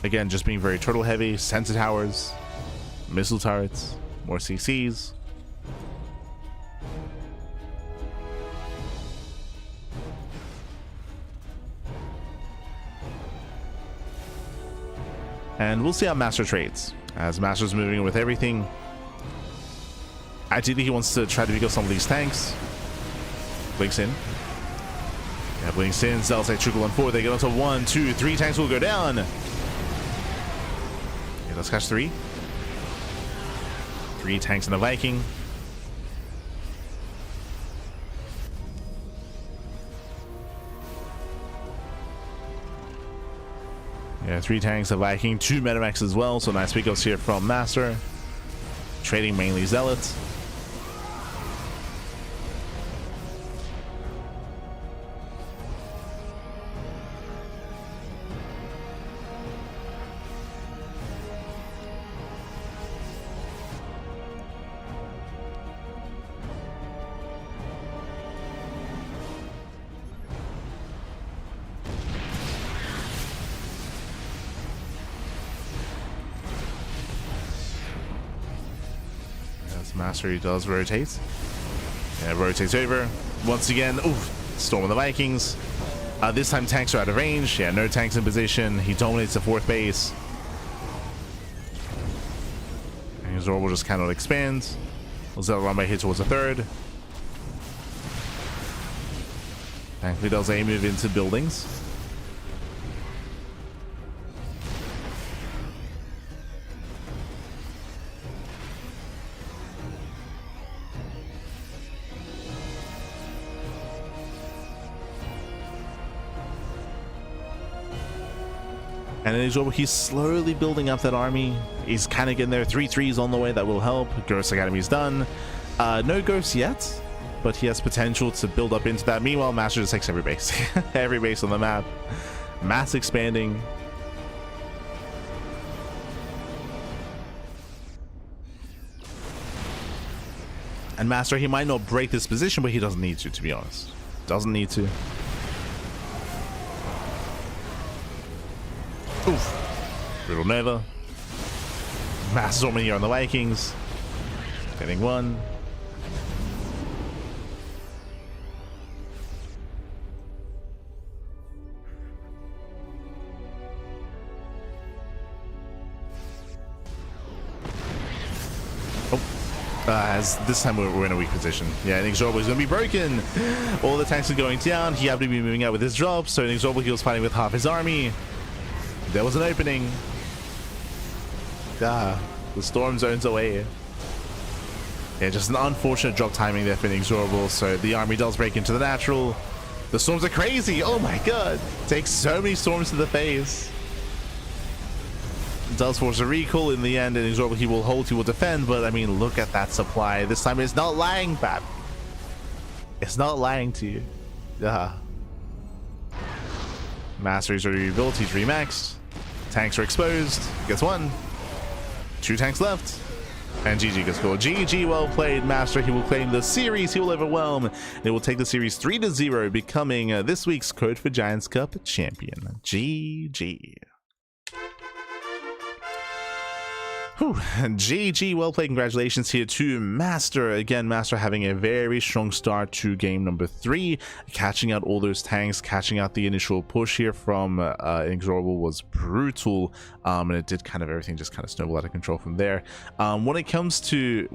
Again, just being very turtle heavy. Sensor towers, missile turrets, more CCs. And we'll see how MasTeR trades. As MasTeR's moving with everything. Ideally, he wants to try to pick up some of these tanks. Blinks in. Yeah, blinks in. Zealots they trickle on 4. They get onto 1, 2, 3 tanks will go down. Yeah, let's catch 3. 3 tanks and a Viking. Yeah, 3 tanks, a Viking, 2 medevacs as well, so nice pickups here from MasTeR. Trading mainly zealots. MasTeR does rotate. Yeah, rotates over. Once again, Storm of the Vikings. This time tanks are out of range. Yeah, no tanks in position. He dominates the 4th base. And his orbital just cannot expand. Zealot run by hit towards the 3rd. Thankfully does a move into buildings. And then he's slowly building up that army. He's kind of getting there. 3-3s on the way. That will help. Ghost Academy's done. No ghosts yet, but he has potential to build up into that. Meanwhile, MasTeR just takes every base. Every base on the map. Mass expanding. And MasTeR, he might not break this position, but he doesn't need to be honest. Doesn't need to. Oof. Brutal Nova. Mass Storming here on the Vikings. Getting one. As this time we're in a weak position. Yeah, Inexorable is going to be broken. All the tanks are going down. He happened to be moving out with his drop, so Inexorable he was fighting with half his army. There was an opening. The storm zone's away. Yeah, just an unfortunate drop timing there for Inexorable, so the army does break into the natural. The storms are crazy. Oh my god. Takes so many storms to the face. Does force a recall in the end, and Inexorable he will hold, he will defend, but I mean, look at that supply. This time it's not lying, Bab. It's not lying to you. MasTeR is already rebuilt, he's remaxed. Tanks are exposed. Gets one. 2 tanks left. And GG gets scored. GG, well played, MasTeR. He will claim the series, he will overwhelm. And it will take the series 3-0, becoming this week's Code for Giants Cup champion. GG. Whew. GG, well played. Congratulations here to MasTeR. Again, MasTeR having a very strong start to game number 3, catching out all those tanks, catching out the initial push here from Inexorable was brutal, and it did kind of everything just kind of snowball out of control from there. When it comes to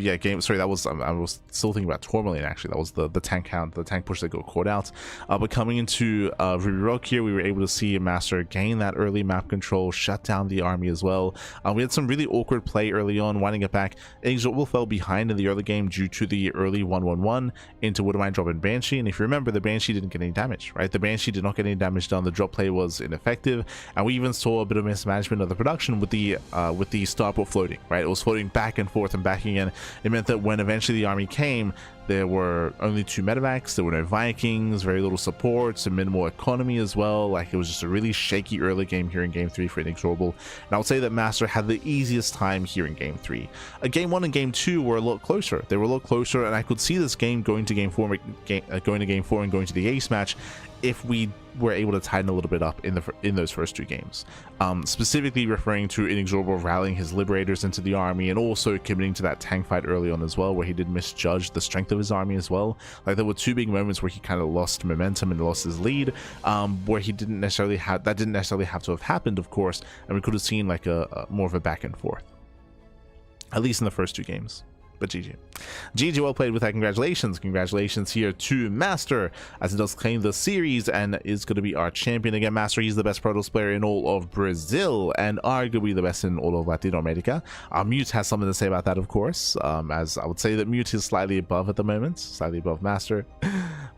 yeah, game, sorry, that was I was still thinking about Tourmaline actually. That was the tank count, the tank push that got caught out. But coming into Ruby Rock here, we were able to see MasTeR gain that early map control, shut down the army as well. We had some really awkward play early on, winding it back. Inexorable fell behind in the early game due to the early 1-1-1 into Woodmine drop and Banshee, and if you remember, the Banshee didn't get any damage, right? The Banshee did not get any damage done. The drop play was ineffective, and we even saw a bit of mismanagement of the production with the starport floating, right? It was floating back and forth and back again. It meant that when eventually the army came, there were only 2 medevacs, there were no Vikings, very little support, some minimal economy as well. Like, it was just a really shaky early game here in game 3 for Inexorable. And I would say that MasTeR had the easiest time here in game 3. Game 1 and game 2 were a lot closer. They were a lot closer, and I could see this game going to game 4, going to game 4 and going to the ace match if we were able to tighten a little bit up in those first 2 games. Specifically referring to Inexorable rallying his Liberators into the army, and also committing to that tank fight early on as well, where he did misjudge the strength of his army as well. Like, there were 2 big moments where he kind of lost momentum and lost his lead, where he didn't necessarily have to have happened, of course, and we could have seen like a more of a back and forth, at least in the first 2 games. But GG, well played with that. Congratulations here to MasTeR, as it does claim the series and is going to be our champion again. MasTeR, he's the best Protoss player in all of Brazil and arguably the best in all of Latin America. Mute has something to say about that, of course, as I would say that Mute is slightly above at the moment, slightly above MasTeR.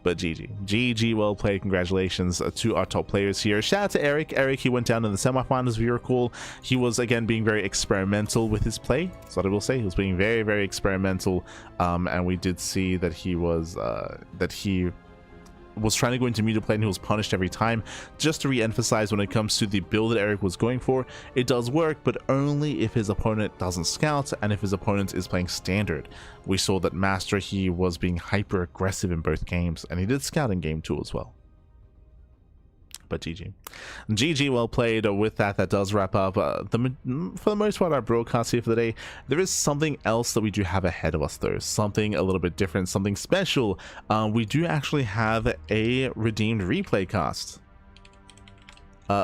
But GG, well played. Congratulations to our top players here. Shout out to Erik. Erik, he went down in the semifinals, if you recall. He was again being very experimental with his play. That's what I will say. He was being very, very experimental, and we did see that he was trying to go into meter play, and he was punished every time. Just to re-emphasize, when it comes to the build that Erik was going for, it does work, but only if his opponent doesn't scout and if his opponent is playing standard. We saw that MasTeR, he was being hyper aggressive in both games, and he did scout in game 2 as well. But GG, well played. With that does wrap up for the most part our broadcast here for the day. There is something else that we do have ahead of us though, something a little bit different, something special. We do actually have a redeemed replay cast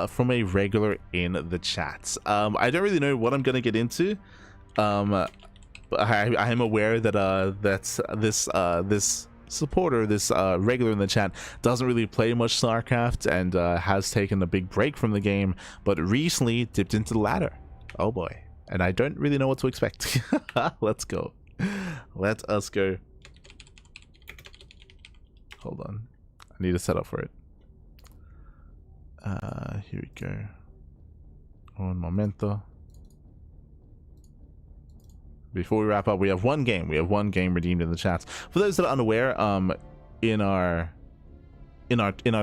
from a regular in the chat. I don't really know what I'm gonna get into, but I am aware that this supporter, this regular in the chat, doesn't really play much StarCraft and has taken a big break from the game, but recently dipped into the ladder. Oh boy, and I don't really know what to expect. Let's go. Let us go. Hold on, I need to set up for it. Here we go. Un momento. Before we wrap up, we have one game. We have one game redeemed in the chats. For those that are unaware, in our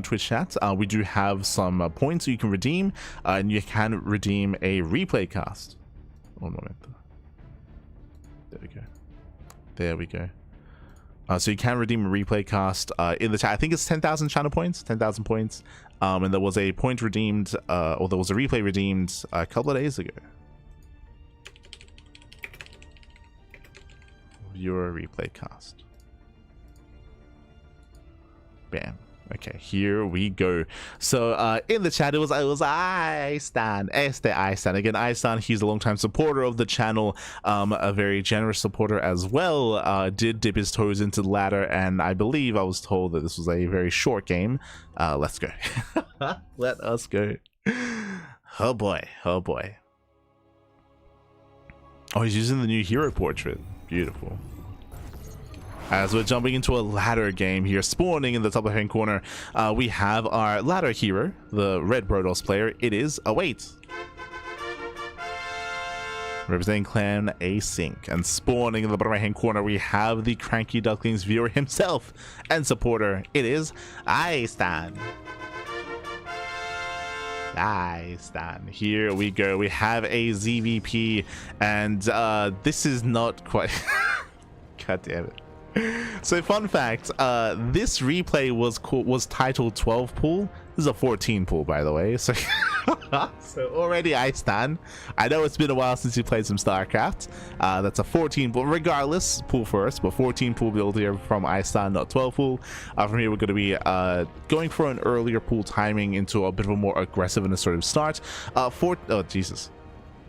Twitch chat, we do have some points you can redeem, and you can redeem a replay cast. One moment. There we go. There we go. So you can redeem a replay cast in the chat. I think it's 10,000 channel points, 10,000 points. And there was a point redeemed, or there was a replay redeemed a couple of days ago. Viewer replay cast. Bam. Okay, here we go. So in the chat, it was I Stan. Again, I Stan, he's a longtime supporter of the channel, a very generous supporter as well. Did dip his toes into the ladder, and I believe I was told that this was a very short game. Let's go. Let us go. Oh boy, oh boy. Oh, he's using the new hero portrait. Beautiful. As we're jumping into a ladder game here, spawning in the top hand corner, we have our ladder hero, the red Brodos player. It is Await, representing clan Async. And spawning in the bottom right hand corner, we have the CranKy Ducklings viewer himself and supporter. It is I Stan. Here we go. We have a ZVP, and this is not quite. God damn it. So fun fact, this replay was titled 12 pool. This is a 14 pool, by the way. So so already I stand. I know it's been a while since you played some StarCraft. That's a 14 pool, regardless, pool first, but 14 pool build here from I stand, not 12 pool. From here we're going to be going for an earlier pool timing into a bit of a more aggressive and assertive start. Oh Jesus,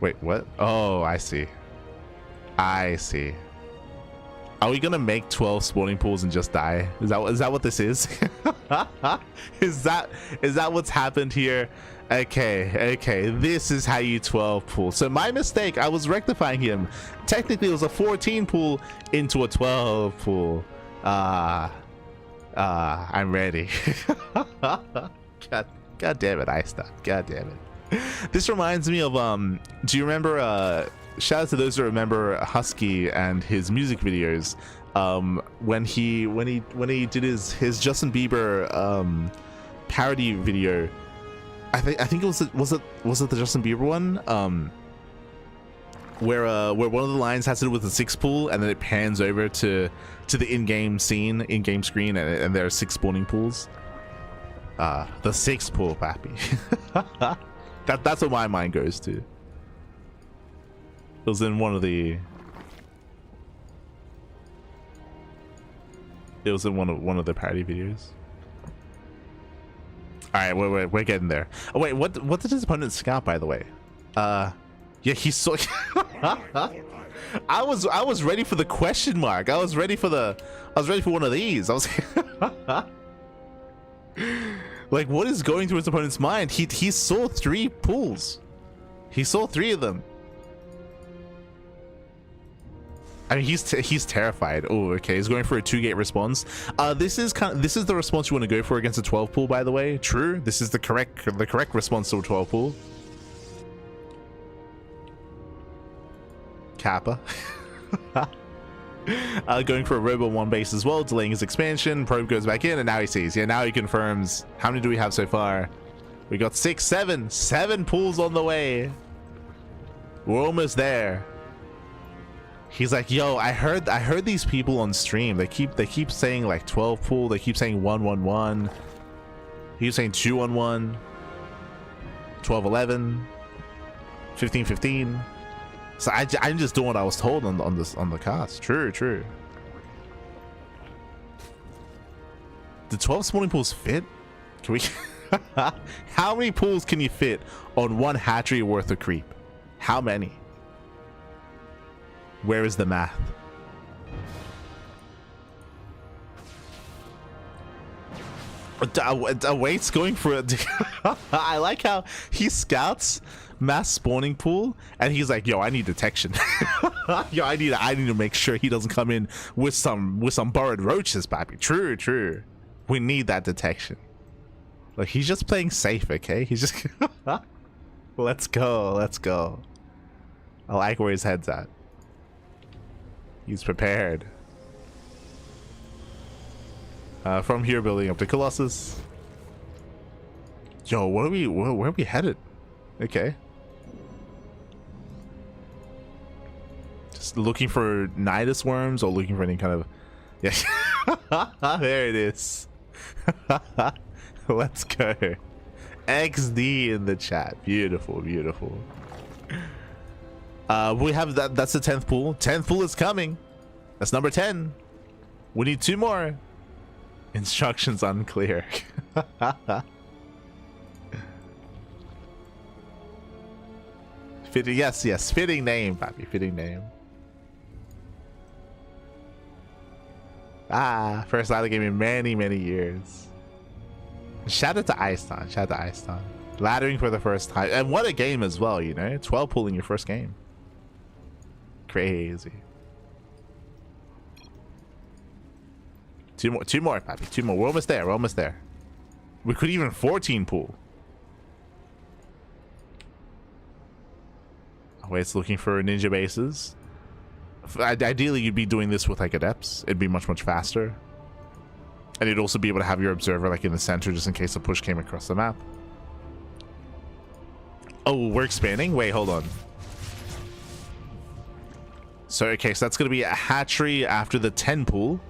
wait, what? Oh, I see. Are we gonna make 12 spawning pools and just die? Is that what this is? is that what's happened here? Okay, this is how you 12 pool. So my mistake, I was rectifying him. Technically it was a 14 pool into a 12 pool. I'm ready. God damn it, I stopped. God damn it. This reminds me of do you remember shout out to those that remember Husky and his music videos, when he did his Justin Bieber parody video. I think it was the Justin Bieber one, where one of the lines has to do with the 6 pool, and then it pans over to the in-game screen, and there are 6 spawning pools. The 6 pool, pappy. That's what my mind goes to. It was in one of the. It was in one of the parody videos. All right, we're getting there. Oh wait, what did his opponent scout, by the way? Yeah, he saw. I was ready for the question mark. I was ready for one of these. I was like, what is going through his opponent's mind? He saw 3 pools. He saw 3 of them. I mean, he's terrified. Oh, okay. He's going for a 2-gate response. This is the response you want to go for against a 12 pool, by the way. True. This is the correct response to a 12 pool. Kappa. Going for a Robo 1 base as well, delaying his expansion. Probe goes back in, and now he sees. Yeah, now he confirms. How many do we have so far? We got 7 pools on the way. We're almost there. He's like, yo, I heard these people on stream. They keep saying like 12 pool. They keep saying 1-1-1. He keeps saying 2-1-1, 12-11, 15-15. So I'm just doing what I was told on the cast. True. The 12 spawning pools fit? Can we? How many pools can you fit on 1 hatchery worth of creep? How many? Where is the math? Wait's going for it. I like how he scouts mass spawning pool, and he's like, "Yo, I need detection. Yo, I need to make sure he doesn't come in with some burrowed roaches, baby." True. We need that detection. Like, he's just playing safe, okay? He's just. Let's go. Let's go. I like where his head's at. He's prepared. From here, building up to Colossus. Yo, where are we headed? Okay. Just looking for Nidus worms or looking for any kind of... Yeah. There it is. Let's go. XD in the chat. Beautiful, beautiful. We have that. That's the 10th pool. 10th pool is coming. That's number 10. We need 2 more. Instructions unclear. Fitting, yes, fitting name, Papi, fitting name. First ladder game in many years. Shout out to Iceston, shout out to Iceston. Laddering for the first time, and what a game as well, you know. 12 pool in your first game. Crazy. Two more, Papi, 2 more. We're almost there. We're almost there. We could even 14 pool. Oh, it's looking for ninja bases. Ideally, you'd be doing this with like adepts. It'd be much faster, and you'd also be able to have your observer like in the center just in case a push came across the map. Oh, we're expanding. Wait, hold on. So okay, so that's gonna be a hatchery after the 10 pool.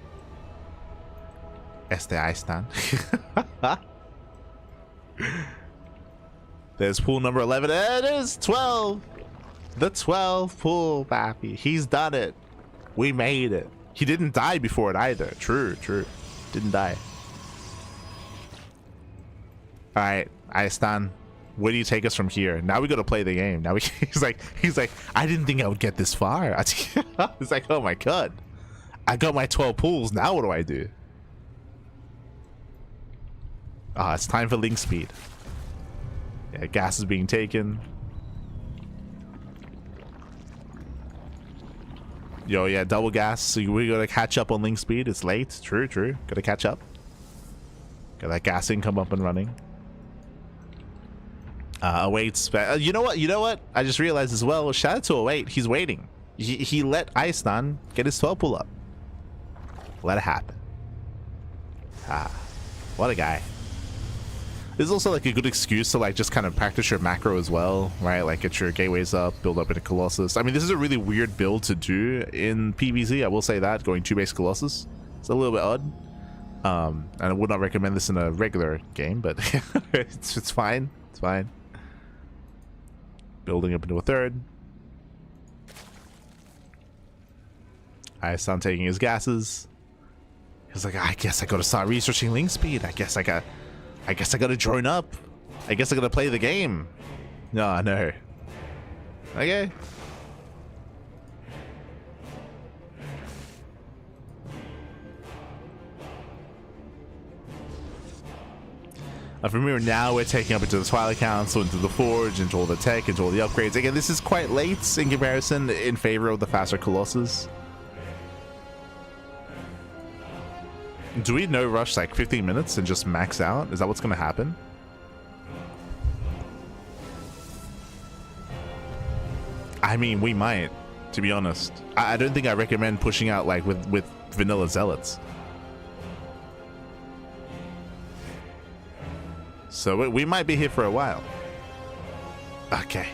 I stand. There's pool number 11. It is 12. The 12 pool, Pappy. He's done it. We made it. He didn't die before it either. True. Didn't die. All right, Aistan, where do you take us from here? Now we got to play the game. Now he's like, I didn't think I would get this far. It's like, oh my god, I got my 12 pools. Now what do I do? It's time for link speed. Yeah, gas is being taken. Yo, yeah, double gas. So we gotta catch up on link speed. It's late. True. Gotta catch up. Got that gassing come up and running. Awaits. You know what? I just realized as well. Shout out to Await. He's waiting. He let Aistan get his 12 pull up. Let it happen. What a guy. This is also like a good excuse to like just kind of practice your macro as well, right? Like get your gateways up, build up into Colossus. I mean, this is a really weird build to do in PvZ. I will say that, going 2 base Colossus. It's a little bit odd. And I would not recommend this in a regular game, but it's fine. It's fine. Building up into a 3rd. Aistan taking his gases. He's like, I guess I gotta start researching link speed. I guess I gotta drone up. I guess I gotta play the game. No. Okay. From here now, we're taking up into the Twilight Council, into the Forge, into all the tech, into all the upgrades. Again, this is quite late in comparison, in favor of the faster Colossus. Do we no rush like 15 minutes and just max out? Is that what's gonna happen? I mean, we might, to be honest. I don't think I recommend pushing out like with vanilla zealots. So we might be here for a while. Okay.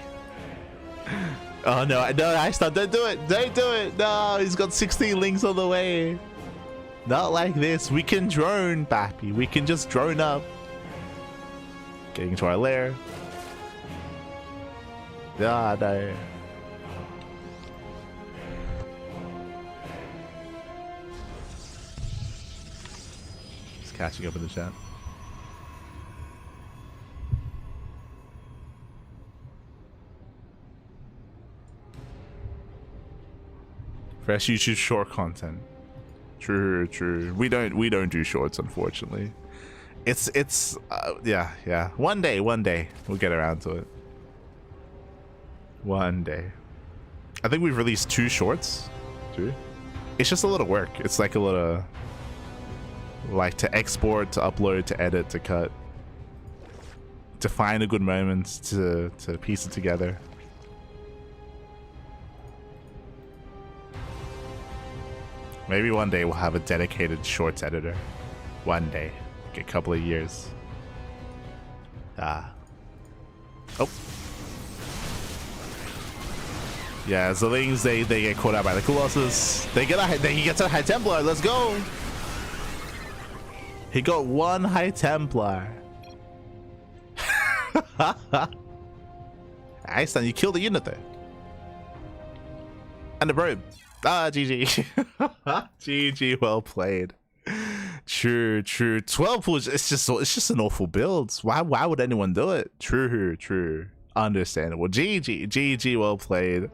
Oh no, Aistan, don't do it. No, he's got 16 links on the way. Not like this. We can drone, Pappy. We can just drone up. Getting to our lair. No. Just catching up in the chat. Fresh YouTube short content. True. We don't do shorts, unfortunately. It's yeah. One day we'll get around to it. One day. I think we've released 2 shorts. 2. It's just a lot of work. It's like a lot of like to export, to upload, to edit, to cut. to find a good moment to piece it together. Maybe one day we'll have a dedicated shorts editor. One day, like a couple of years. Oh. Yeah, so things they get caught out by the Colossus. He gets a High Templar. Let's go. He got one High Templar. Einstein, you killed the unit there. And the probe. GG. GG, well played. True. 12 was it's just an awful build. Why would anyone do it? True. Understandable. GG, well played.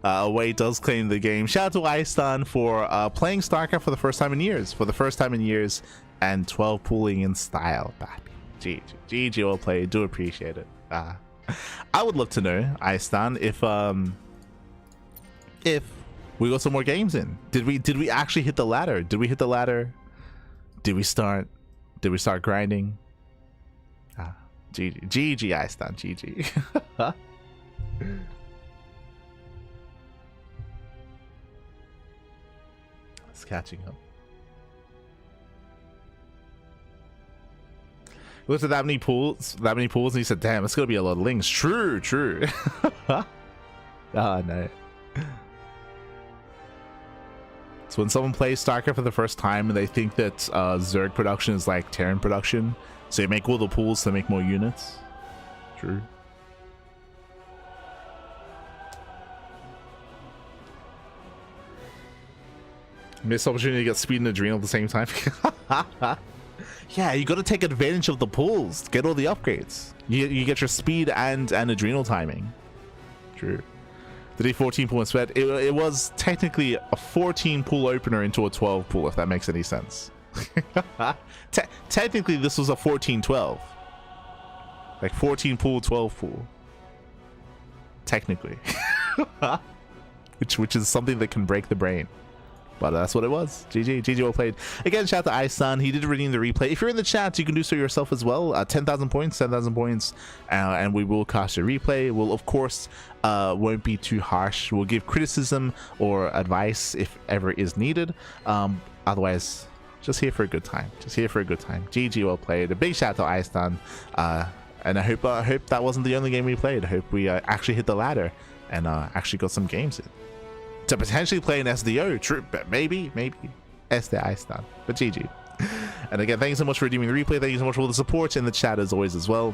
Wade does claim the game. Shout out to Einstein for playing StarCraft for the first time in years. And 12 pooling in style. GG, well played. Do appreciate it. I would love to know, Einstein, if we got some more games in. Did we actually hit the ladder? Did we hit the ladder? Did we start grinding? GG, Einstein, GG. It's catching up. He looked at that many pools, and he said, damn, it's gonna be a lot of links. True. Oh no. So when someone plays StarCraft for the first time and they think that Zerg production is like Terran production, so you make all the pools to make more units. True. Missed opportunity to get speed and adrenal at the same time. Yeah, you got to take advantage of the pools to get all the upgrades. You get your speed and adrenal timing. True. The D14 pool instead, it was technically a 14 pool opener into a 12 pool, if that makes any sense. Technically, this was a 14-12. Like 14 pool, 12 pool. Technically. which is something that can break the brain. But that's what it was. GG, well played. Again, shout out to Isan. He did redeem the replay. If you're in the chat, you can do so yourself as well. 10,000 points, and we will cast a replay. We'll, of course, won't be too harsh. We'll give criticism or advice if ever is needed. Otherwise, just here for a good time. GG, well played. A big shout out to Isan. And I hope that wasn't the only game we played. I hope we actually hit the ladder and actually got some games in. To potentially play an SDO, true, but maybe SD Einstein, but GG. And again, thank you so much for redeeming the replay. Thank you so much for all the support in the chat as always as well.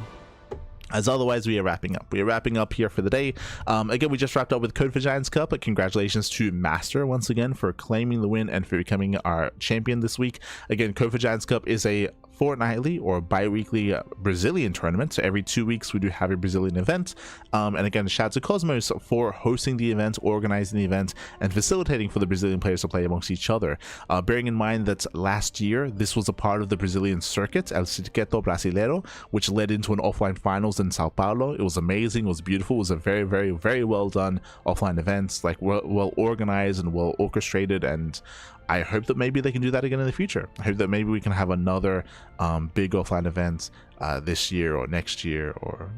As otherwise, we are wrapping up here for the day. Again, we just wrapped up with Code for Giants Cup, but congratulations to MasTeR once again for claiming the win and for becoming our champion this week. Again, Code for Giants Cup is a fortnightly or bi-weekly Brazilian tournament, so every 2 weeks we do have a Brazilian event. And again, shout out to Cosmos for hosting the event, organizing the event, and facilitating for the Brazilian players to play amongst each other. Bearing in mind that last year this was a part of the Brazilian circuit, El Circuito Brasileiro, which led into an offline finals in Sao Paulo. It was amazing, it was beautiful, it was a very well done offline event, like well organized and well orchestrated, and I hope that maybe they can do that again in the future. I hope that maybe we can have another big offline event this year or next year, or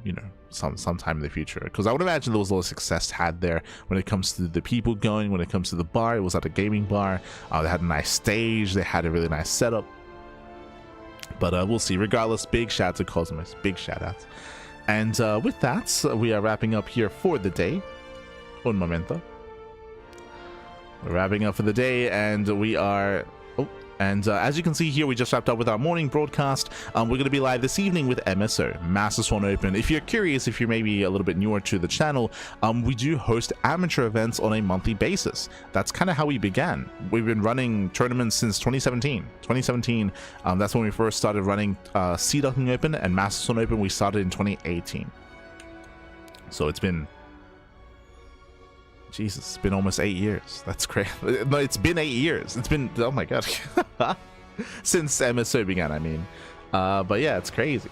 sometime in the future, because I would imagine there was a lot of success had there when it comes to the people going, when it comes to the bar. It was at a gaming bar. They had a nice stage, they had a really nice setup, but we'll see. Regardless, big shout out to Cosmos, big shout out. And with that, we are wrapping up here for the day. Un momento. We're wrapping up for the day, and we are as you can see here, we just wrapped up with our morning broadcast. We're going to be live this evening with MSO, MasTeR Open. If you're curious, if you're maybe a little bit newer to the channel, we do host amateur events on a monthly basis. That's kind of how we began. We've been running tournaments since 2017. That's when we first started running Ducklings Open, and MasTeR Open we started in 2018. So it's been, Jesus, it's been almost 8 years. That's crazy. No, it's been 8 years. It's been, oh my god. Since MSO began, I mean. But yeah, it's crazy.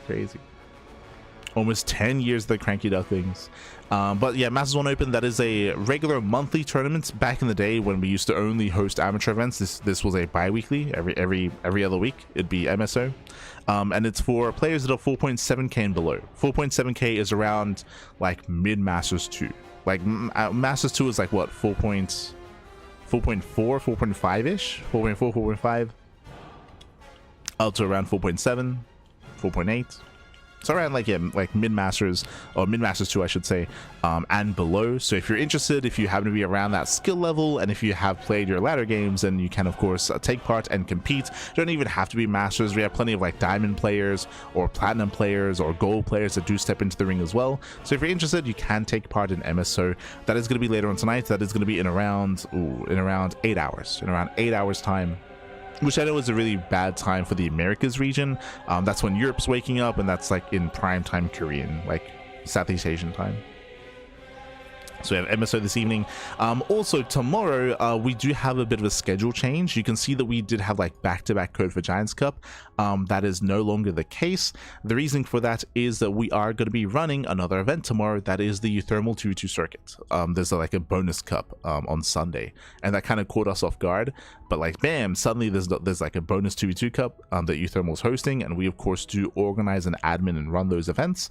almost 10 years of the CranKy Ducklings. But yeah, MasTeR One Open, that is a regular monthly tournament. Back in the day when we used to only host amateur events, this was a bi-weekly. Every other week it'd be MSO, and it's for players that are 4.7k and below. 4.7k is around like mid Masters 2. Like Masters 2 is like what, 4.4, 4.5 ish, 4.4, 4.5, up to around 4.7, 4.8. So around like, yeah, like mid-masters, or mid-masters 2 I should say, and below. So if you're interested, if you happen to be around that skill level, and if you have played your ladder games, then you can of course take part and compete. You don't even have to be masters. We have plenty of like diamond players or platinum players or gold players that do step into the ring as well. So if you're interested, you can take part in MSO. That is going to be later on tonight. That is going to be in around 8 hours, in around 8 hours time, which I know is a really bad time for the Americas region. That's when Europe's waking up, and that's like in prime time Korean, like Southeast Asian time. So we have MSO this evening. Also tomorrow, we do have a bit of a schedule change. You can see that we did have like back-to-back Code for Giants Cup. That is no longer the case. The reason for that is that we are going to be running another event tomorrow. That is the Thermal 2v2 circuit. There's like a bonus cup on Sunday, and that kind of caught us off guard. But like bam, suddenly there's like a bonus 2v2 cup that Thermal's hosting, and we of course do organize and admin and run those events.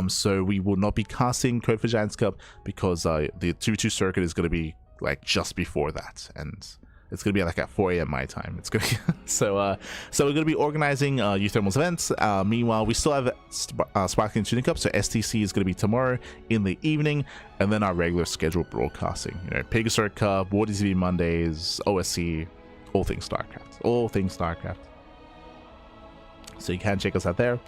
So we will not be casting Code for Giants Cup because the 2v2 circuit is going to be like just before that, and it's going to be like at 4 a.m. my time. It's going to be so we're going to be organizing Thermal's events. Meanwhile, we still have Sparkling Tuning Cup, so STC is going to be tomorrow in the evening, and then our regular scheduled broadcasting. You know, Pegasus Cup, War TV Mondays, OSC, all things StarCraft, all things StarCraft. So you can check us out there.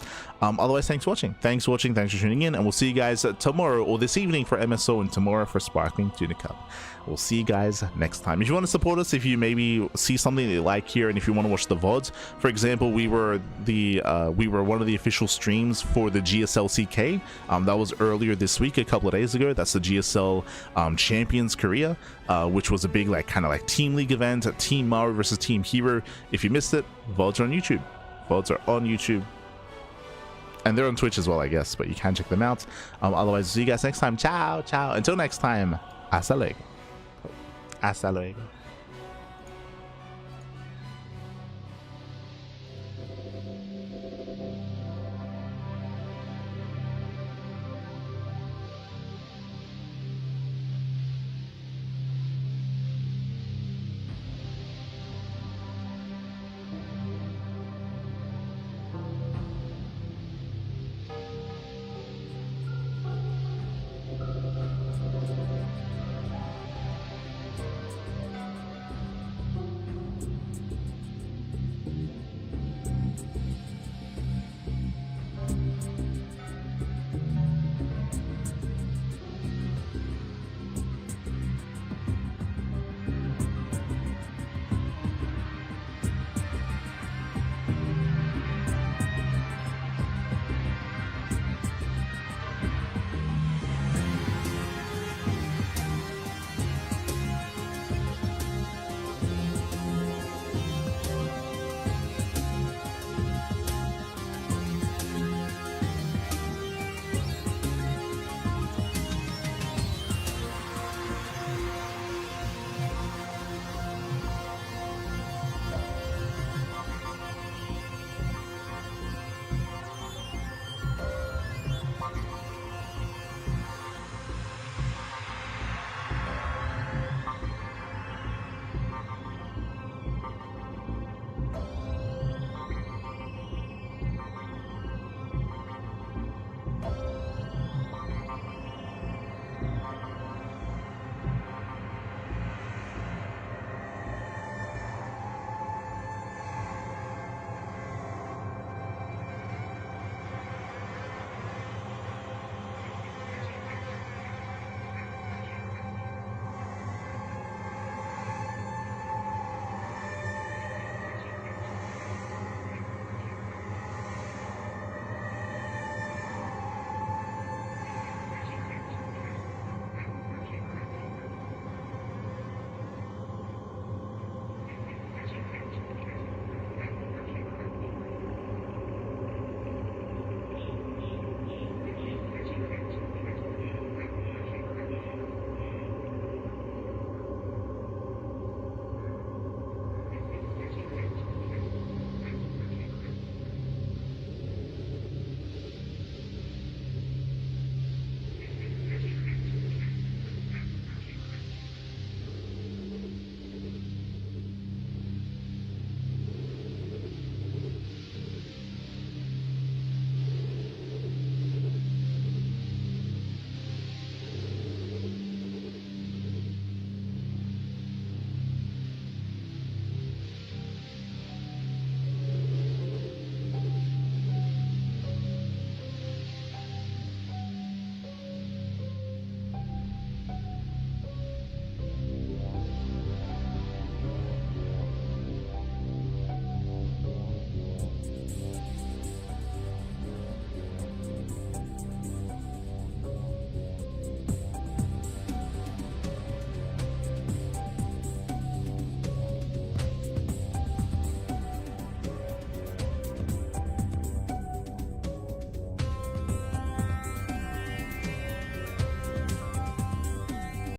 Otherwise, thanks for watching. Thanks for tuning in, and we'll see you guys tomorrow or this evening for MSO and tomorrow for Sparkling Tuna Cup. We'll see you guys next time. If you want to support us, if you maybe see something that you like here, and if you want to watch the VODs, for example, we were one of the official streams for the GSL CK. That was earlier this week, a couple of days ago. That's the GSL Champions Korea, which was a big like kind of like team league event, Team Maru versus Team Hero. If you missed it, VODs are on YouTube. VODs are on YouTube, and they're on Twitch as well, I guess, but you can check them out. Otherwise, see you guys next time. Ciao, ciao. Until next time, hasta luego. Hasta luego.